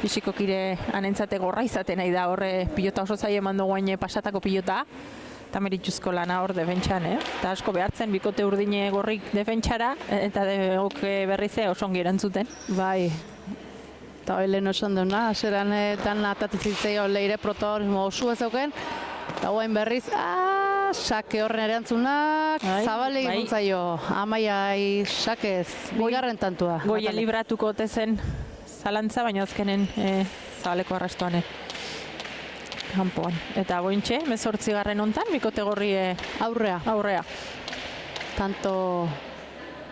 pisikokire anentzate gorra izaten nahi da, horre pilota oso zaila eman dugu pasatako pilota, eta meritxuzko lana hor defentsan, eta asko behartzen bikote urdine gorrik defentsara, eta berrize oso ongi erantzuten. Bai. Eta hori lehen osan duena, aseran tan atatizitzea Leire protagonismo osu ezauken, eta guain berriz, sake horren erantzunak, zabale iguntzaio, Amaiai sakez, bigarren tantua. Goien libratuko tezen zalantza, baina azkenen zabaleko arrastoan. Kampoan. Eta bointxe, 18. hontan, bikote gorri aurrea. Tanto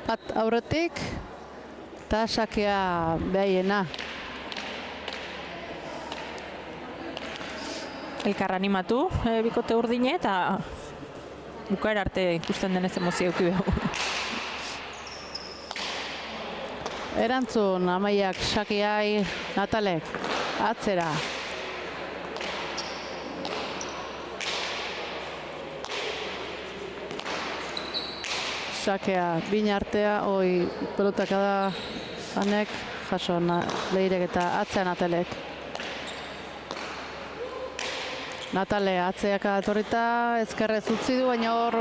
bat aurretik, eta sakea behaiena. Elkar animatu, bikote urdine, eta bukaera arte ikusten denez emozio euki behu. Erantzun, Amaiak sakeai, Natalek, atzera. Sakea, bina artea, pelotakada Anek, jaso Leirek eta atzea Natalek. Natale atzeak atorita, ezkerrez utzi du, baina hor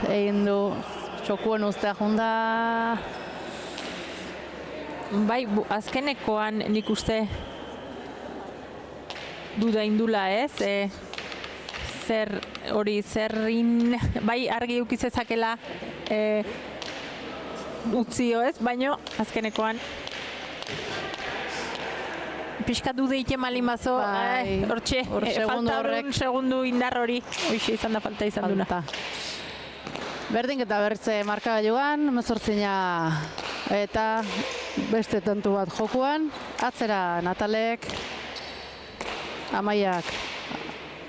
egin du txokuen ustea junda. Bai, azkenekoan nik uste duda indula ez, zerrin, bai argi eukizezakela utzio ez, baino azkenekoan pixka dude ite malimazo, hortxe, falta horrek segundu indar hori, hoxe izan da falta izan duna. Berdin eta bertze markagailuan, 18 eta beste tantu bat jokuan, atzera Natalek, Amaiak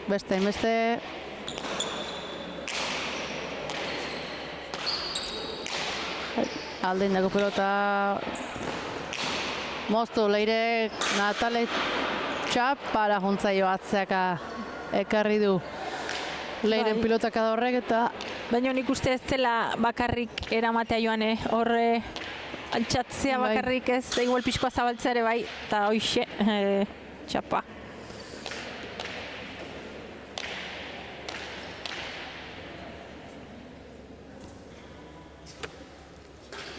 beste. Aldein dago pelota, moztu Leirek, Natalek txapara juntzaio atzeaka ekarri du Leiren pilotaka da horrek eta... Baina nik uste ez dela bakarrik eramatea joane, horre altxatzea bakarrik ez, da igual pixkoa zabaltzea ere bai, eta hoxe, txapa.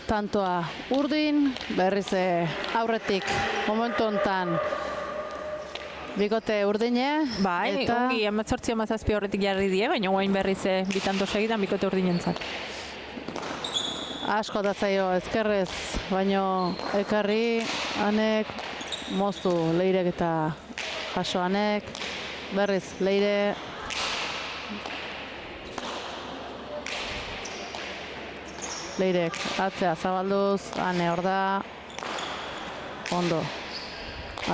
Tantoa urdin, berriz aurretik momentu hontan bikote urdine. Bai, ongi, 18-17 horretik jarri die, baina guain berriz bitanto segidan bikote urdinentzat. Asko da zaio ezkerrez, baino ekarri Anek, moztu Leirek eta jaso Anek, berriz Leire. Leirek atzea zabalduz, Ane hor da, ondo,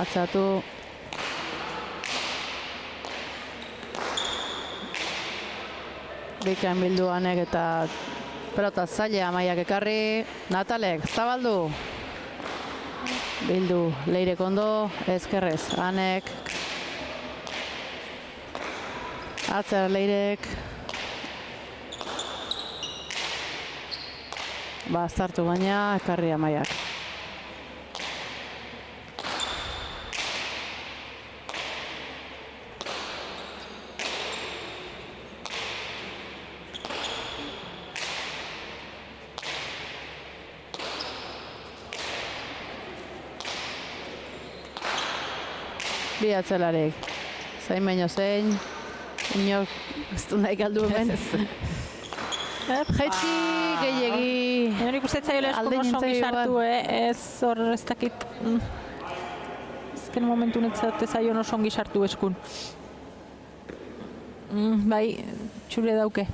atzeatu. Bikain bildu Anek eta pelota zaila Amaiak ekarri, Natalek zabaldu. Bildu Leirek ondo, ezkerrez Anek. Atzea Leirek. Aztartu baina, ekarri Amaiak. Bi atzelarik. Zein baino zein. Inok ez du nahi galdu hemen. Jetxi, gehiagi. Nik uste zaila eskun oso ongi sartu, ez hor ez dakit. Ezken momentu netzat zailo oso ongi sartu eskun. Bai, txure dauke.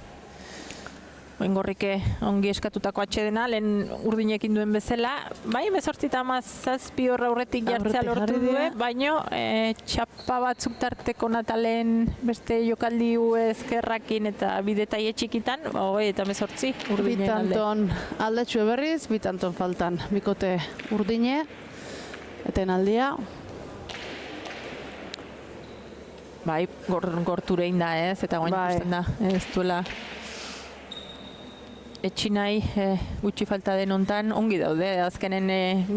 Gorrike ongi eskatutako atxedena, lehen urdinekin duen bezala. Bai, 18-17 horra aurretik jartzea lortu due, baino txapa batzuk tarteko Natalen beste jokaldi ezkerrakin eta bidetaie txikitan, eta 18 urdinen alde. Bitanton aldetxue berriz, bitanton faltan bikote urdine, eten aldia. Bai, gorturein da ez, eta guain ikusten da, ez duela. Etxinai gutxi falta den hontan ongi daude, azkenen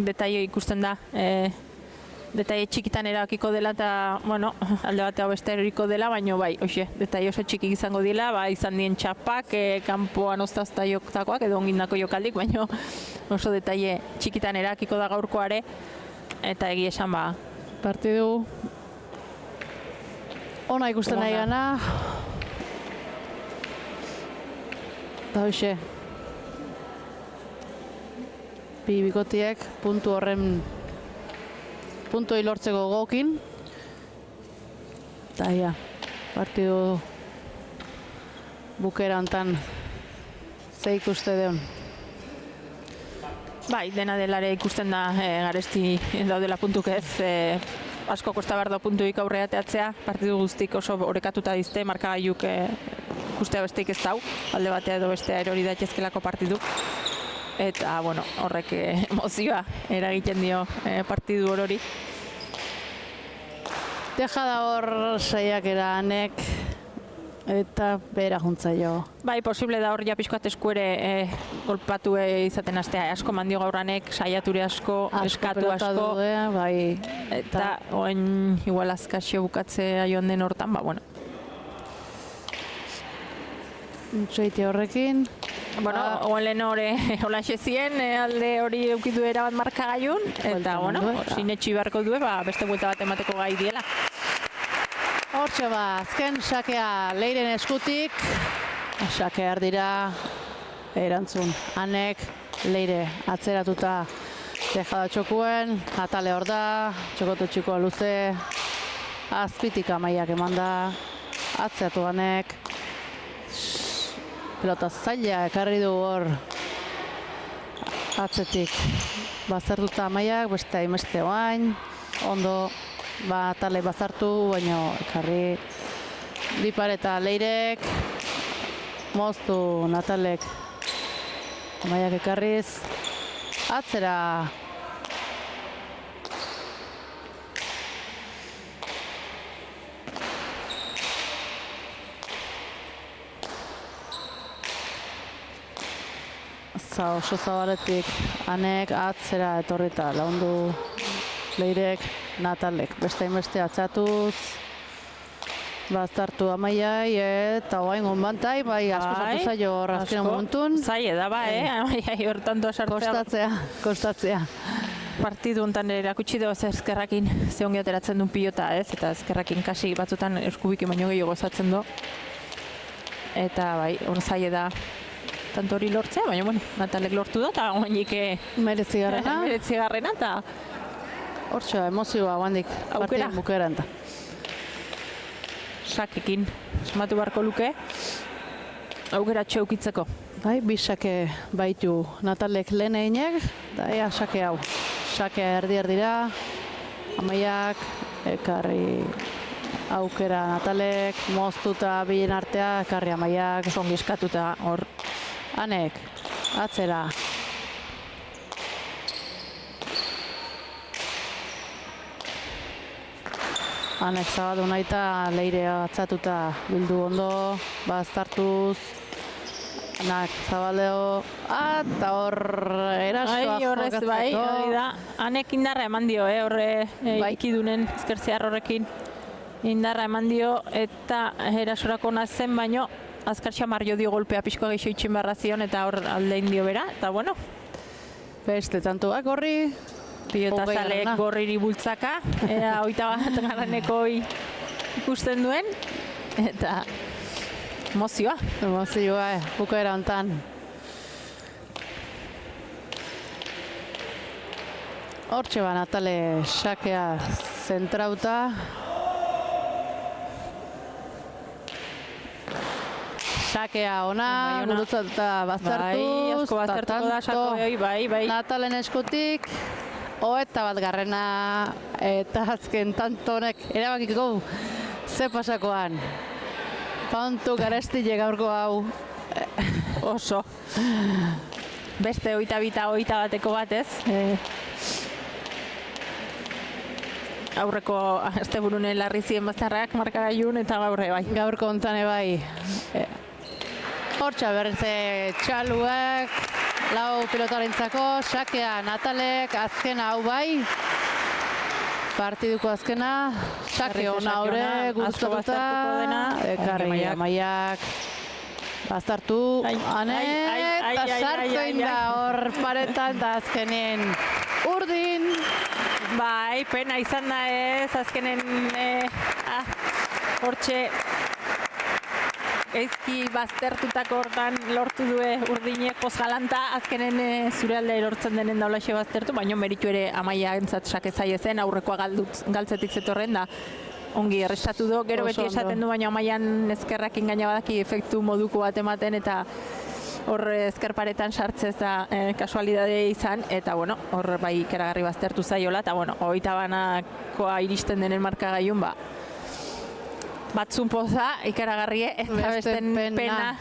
detaile ikusten da, detaile txikitan erabakiko dela eta, bueno, alde batea beste eroriko dela, baina bai, hoxe, detaile oso txikik izango dira, izan dien txapak, kanpoan oztazta joktakoak edo ongindako jokaldik, baina oso detaile txikitan erabakiko da gaurkoare, eta egia esan partidu ona ikusten nahi gana. Eta hoxe, bi bikotiek puntu horren puntu lortzeko gokin. Eta ia, partidu bukera hontan ze ikuste deun. Bai, dena delare ikusten da garesti daudela puntuk ez, asko kosta behar da puntuik aurreateatzea, partidu guztik oso orekatuta dizte, markagailuk ikustea besteik ez dau, alde batea edo bestea erori daitezkelako partidu. Eta, bueno, horrek emozioa eragiten dio partidu horori. Deja da hor saiakera Anek eta behera juntzaio. Bai, posible da hor ja pixkoat esku ere golpatu izaten astea. Asko mandio gauranek, saiature asko, eskatu pelota asko. du, bai. Eta oen igual azkaxio bukatzea joan den hortan, ba, bueno. Txoite horrekin. Bueno, oen lehen hori hola zien, alde hori eukidu erabat markagailun, eta, bueno, sinetxi beharko due, ba, beste buelta bat emateko gai diela. Hortxe ba, azken sakea Leiren eskutik, sakea erdira erantzun. Anek Leire atzeratuta tejada txokuen, atale hor da, txokotu txikoa luze, azpitik Amaiak eman da, atzeatu Anek, pelota zaila ekarri du hor atzetik bazertuta Amaiak, beste hainbeste oain, ondo, ba, atale bazartu, baina ekarri Dipar eta Leirek, moztu Natalek Amaiak ekarriz, atzera oso zabaletik Anek atzera etorrita laundu Leirek Natalek beste hainbeste atzatuz baztartu Amaiai eta oain gonbantai, bai asko sartu zaio hor azken momentun. Zaila da ba, Amaiai hor tanto sartzea. Kostatzea. Partidu honetan erakutsi dugu ezkerrakin ze ongi ateratzen duen pilota, ez? Eta ezkerrakin kasi batzutan eskubikin baino gehiago gozatzen du. Eta bai, hor zaila da tanto hori lortzea, baina bueno, Natalek lortu da, eta oainik meretzigarrena, eta hortxe, emozioa guandik partien bukeran. Sakekin, esmatu beharko luke, aukera txeukitzeko. Bai, bi sake baitu Natalek lehen einek, da ea sake hau. Sakea erdi-erdira, Amaiak, ekarri aukera Natalek, moztuta bilen artea, ekarri Amaiak, ongi eskatuta hor. Anek, atzera. Anek zabadu nahi eta Leire atzatuta bildu ondo, baztartuz. Anak zabaleo, eta hor erasoa jokatzeko. Bai, hori da. Anek indarra eman dio, horre ikidunen ezkertzear horrekin indarra eman dio, eta erasorako nazen baino, azkartxa marrio dio golpea pixkoa gehiago itxin barra zion, eta hor aldein dio bera, eta bueno. Beste tantuak gorri. Pilota zaleek gorriri bultzaka, ea 21 garraneko ikusten duen, eta emozioa. Emozioa, bukaera hontan. Hortxe ba, Natale sakea zentrauta. Sakea ona, gurutzatuta baztertuz. Bai, asko baztertuko da sako bai. Natalen eskutik. Eta bat garrena, eta azken tanto honek erabakiko ze pasakoan. Pantu garestile gaurko hau. Oso. Beste 22-21 bat ez. Aurreko asteburune Larrizien bazterrak markagailun eta gaurre bai. Gaurko hontane bai. Hortxa berreze txaluek, lau pilotarentzako, sakea Natalek, azkena hau bai. Partiduko azkena, sake hona haure, guztatuta, ekarri Amaiak, baztartu, Anek, eta sartu inda hor paretan, eta azkenen urdin. Bai, pena izan da ez, azkenen hortxe eizki baztertutako hortan lortu due urdinek pozgalanta, azkenen zure alde lortzen denen daulaxe baztertu, baina meritu ere Amaia entzat sake zaiezen, aurrekoa galtzetik zetorren da ongi errestatu du, gero beti esaten du, baina Amaian ezkerrakin gaina badaki efektu moduko bat ematen, eta hor ezkerparetan sartzez da kasualidade izan, eta bueno, hor bai ikeragarri baztertu zaiola, eta bueno, 21koa iristen denen markagailun, ba, batzun poza, ikaragarrie, eta besten pena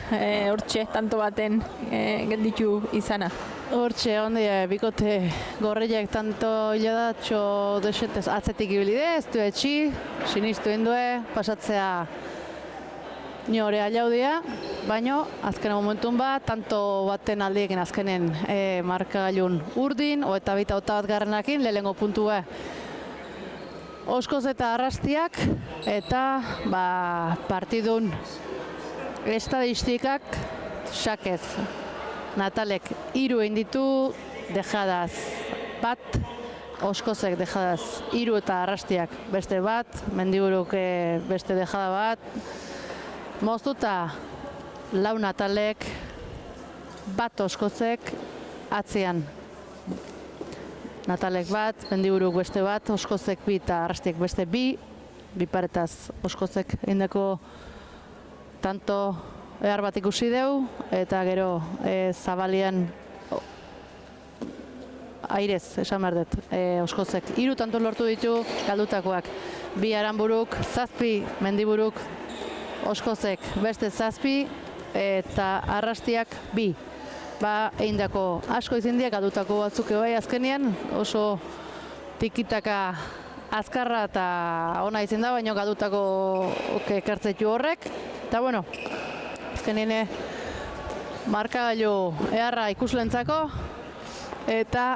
hortxe, tanto baten gelditu izana. Hortxe, ondi, bikote gorriak tanto jadatxo desentez atzetik ibilide, ez du etxi, sinistu indue, pasatzea Ni hori alaudia, baino azken momentun bat, tanto baten aldiekin azkenen markagailun urdin, eta bat garrenakin, lehengo puntua Oskoz eta Arrastiak, eta partidun estadistikak sakez. Natalek 3 egin ditu, dejadaz bat, Oskozek dejadaz 3 eta Arrastiak beste bat, Mendiburuk beste dejada bat, moztuta 4 Natalek, bat Oskozek atzean. Natalek bat, Mendiburuk beste bat, Oskozek 2 eta Arrastiak beste 2 paretaz Oskozek indako tanto ehar bat ikusi deu, eta gero zabalian airez, esan behar dut, Oskozek 3 tanto lortu ditu galdutakoak. 2 Aranburuk, 7 Mendiburuk, Oskozek beste 7 eta Arrastiak 2. Eindako asko izin diak galdutako batzuk bai azkenean, oso tikitaka azkarra eta ona izin da, baina galdutako ekartzetu horrek. Eta bueno, azkenean markagailu eharra ikuslentzako, eta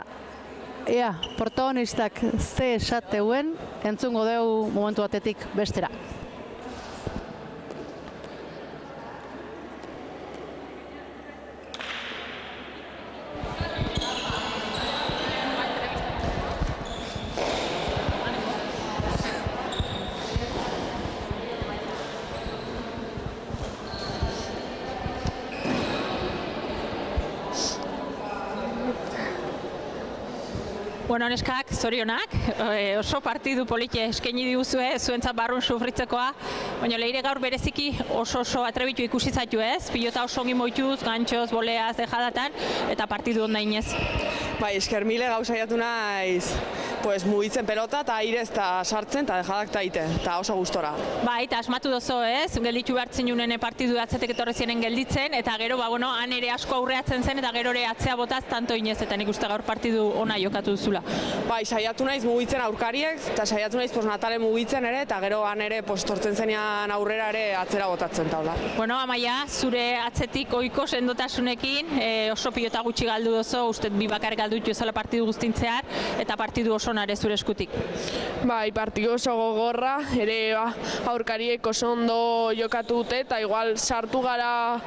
ea, protagonistak ze esateuen entzungo deu momentu batetik bestera. Bueno, neskak, zorionak, oso partidu polite eskaini diguzue, zuentzat barrun sufritzekoa, baina leire gaur bereziki oso atrebitu ikusi zaitu ez, pilota oso ongi moituz, gantxoz, boleaz, dejadatan, eta partidu ondainez. Bai, esker mile gauzaiatu naiz, mugitzen pelota eta airez eta sartzen eta dejadak eta ite, eta oso gustora. Bai, eta asmatu dozo ez, gelditu behartzen junen partidu atzetek etorre ziren gelditzen, eta gero, han ere asko aurreatzen zen, eta gero ere atzea botaz tanto inez, eta nik uste gaur partidu ona jokatu duzula. Bai, saiatu naiz mugitzen aurkariek, eta saiatu naiz Natale mugitzen ere, eta gero han ere tortzen zenean aurrera ere atzera botatzen taula. Bueno, Amaia, zure atzetik ohiko sendotasunekin, oso pilota gutxi galdu dozo, uste 2 bakar galdu ezala partidu guztintzear, eta partidu oso nare zure eskutik. Bai, partidu oso gogorra, ere aurkariek oso ondo jokatu dute, eta igual sartu gara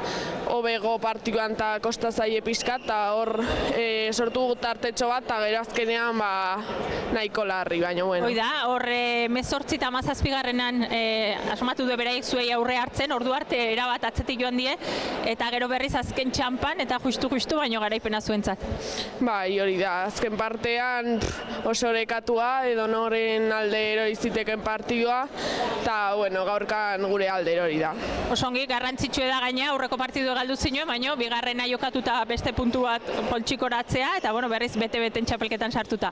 hobego partiduan eta kosta zaie pixkat, eta hor sortu tartetxo bat, eta gero azkenean nahiko larri, baina bueno. Hoi da, hor 18 eta 17garrenan asmatu du beraiek zuei aurre hartzen, ordu arte erabat atzetik joan die, eta gero berriz azken txampan, eta justu, baino garaipena zuentzat. Bai, hori da, azken partean oso orekatua, edo noren alde eroiziteken partidua, eta bueno, gaurkan gure alde hori da. Osongi, garrantzitsue da gaina, aurreko partidu galdu zinuen, baina bigarrena jokatuta beste puntu bat poltsikoratzea, eta bueno, berriz bete-beten txapelketan sartuta.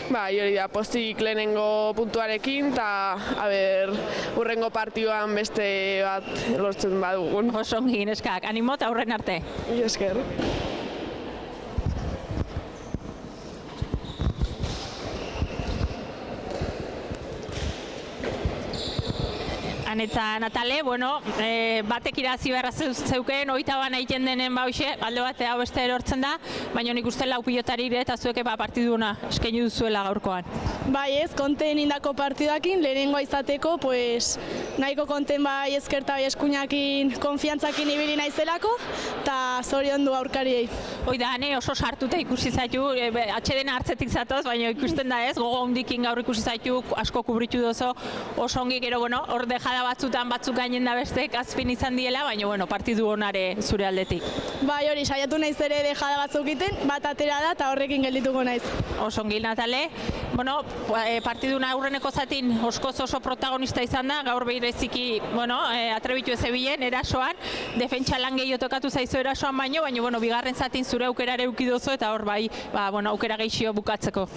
Bai, hori da, postik lehenengo puntuarekin, eta hurrengo partiduan beste bat lortzen badugun. Osongi, neskak, animo eta aurren arte. Esker. Eta Natale, batek irazi beharra zeuken, oita bana egiten denen hoxe, alde bat hau beste erortzen da, baina nik uste 4 pilotari eta zueke partiduna eskaini duzuela gaurkoan. Bai ez, konten indako partidakin, lehenengoa izateko, nahiko konten bai eskerta bai eskuinakin konfiantzakin ibili naizelako, eta zorion du aurkariei. Hoi da, oso sartuta ikusi zaitu, atxeden hartzetik zatoz, baina ikusten da ez, gogo hundikin gaur ikusi zaitu, asko kubritu dozo, oso ongi gero, hor dejada batzutan batzuk gainen da bestek azpin izan diela, baina partidu honare zure aldetik. Bai hori, saiatu naiz ere dejada batzuk egiten, bat atera da eta horrekin geldituko naiz. Oso ongi, Natale. Partiduna aurreneko zatin oso protagonista izan da, gaur behireziki atrebitu ez ebilen, erasoan, defentsa lan gehiago tokatu zaizu erasoan baino, baina bigarren zatin zure aukerare eukidozo eta hor aukera gehixio bukatzeko.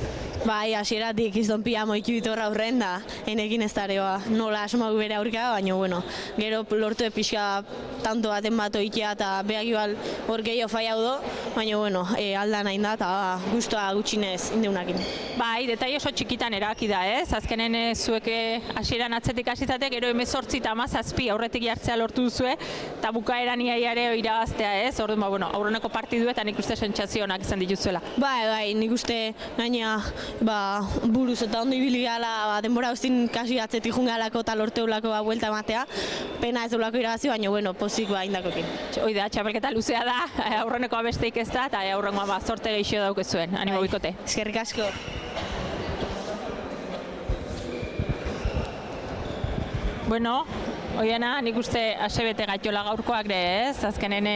Bai, hasieratik izton pia moitu ditorra aurren da, enekin ez dareoa, nola asmoak bere marka, baina, bueno, gero lortu pixka tanto baten bat oitea eta behak igual hor gehiago faiau do, baina, bueno, aldan hain da eta guztua gutxinez indeunakin. Bai, detai oso txikitan erabaki da, ez? Azkenen zueke hasieran atzetik hasizate, gero 18 eta 17 aurretik jartzea lortu duzue, eta bukaeran iaiare irabaztea, ez? Orduan, bueno, aurreneko partiduetan nik uste sentsazio onak izan dituzuela. Bai, nik uste gaina buruz eta ondo ibili gala, denbora guztin kasi atzetik jungalako eta lorteulako buelta ematea, pena ez ulako irabazi, baina, bueno, pozik indakokin. Hoi da, txapelketa luzea da, aurreneko abesteik ez da, eta aurrengoa zorte gehiago daukezuen, animo bikote. Eskerrik asko. Bueno, Oiana, nik uste asebete gaitiola gaurkoak ere, ez? Azkenen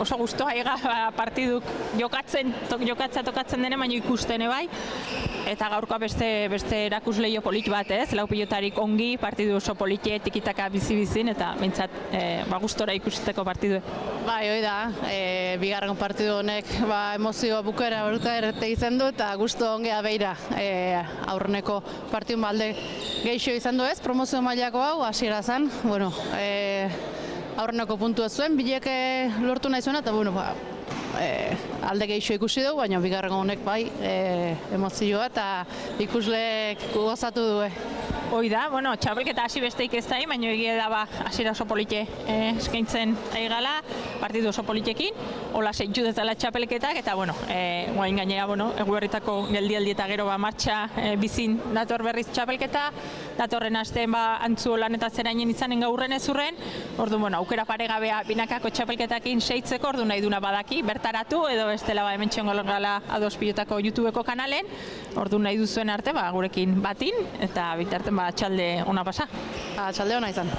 oso gustoa iga partiduk tokatzen dene, baina ikusten bai. Eta gaurkoa beste erakusleio polit bat, ez? Lau pilotarik ongi, partidu oso polite, tikitaka bizi-bizin, eta bintzat gustora ikusteko partidu. Bai, hoi da, bigarren partidu honek emozioa bukera baruta erte izan du, eta gusto ongea beira aurreneko partidun balde geixo izan du, ez? Promozio mailako hau, hasiera zen, bueno, aurreneko puntua zuen, bileke lortu nahi zuena, eta bueno, alde geixo ikusi dugu, baina bigarren honek bai emozioa eta ikusleek gozatu du. Hoi da, bueno, txapelketa hasi besteik ez da, baina egia da hasiera oso polite eskaintzen aigala, partidu oso politekin, hola seitxu dezala txapelketak, eta bueno, guain gainera, Eguberritako geldialdi eta gero martxa bizin dator berriz txapelketa, datorren astean Antzuolan eta Zerainen izanen gaurren ez urren, orduan, bueno, aukera paregabea binakako txapelketakin seitzeko, ordu nahi duna badaki, bertaratu, edo bestela hemen txongo gala Ados Pilotako YouTubeko kanalen, ordu nahi duzuen arte, gurekin batin, eta bitarten txalde ona pasa. Txalde ona izan.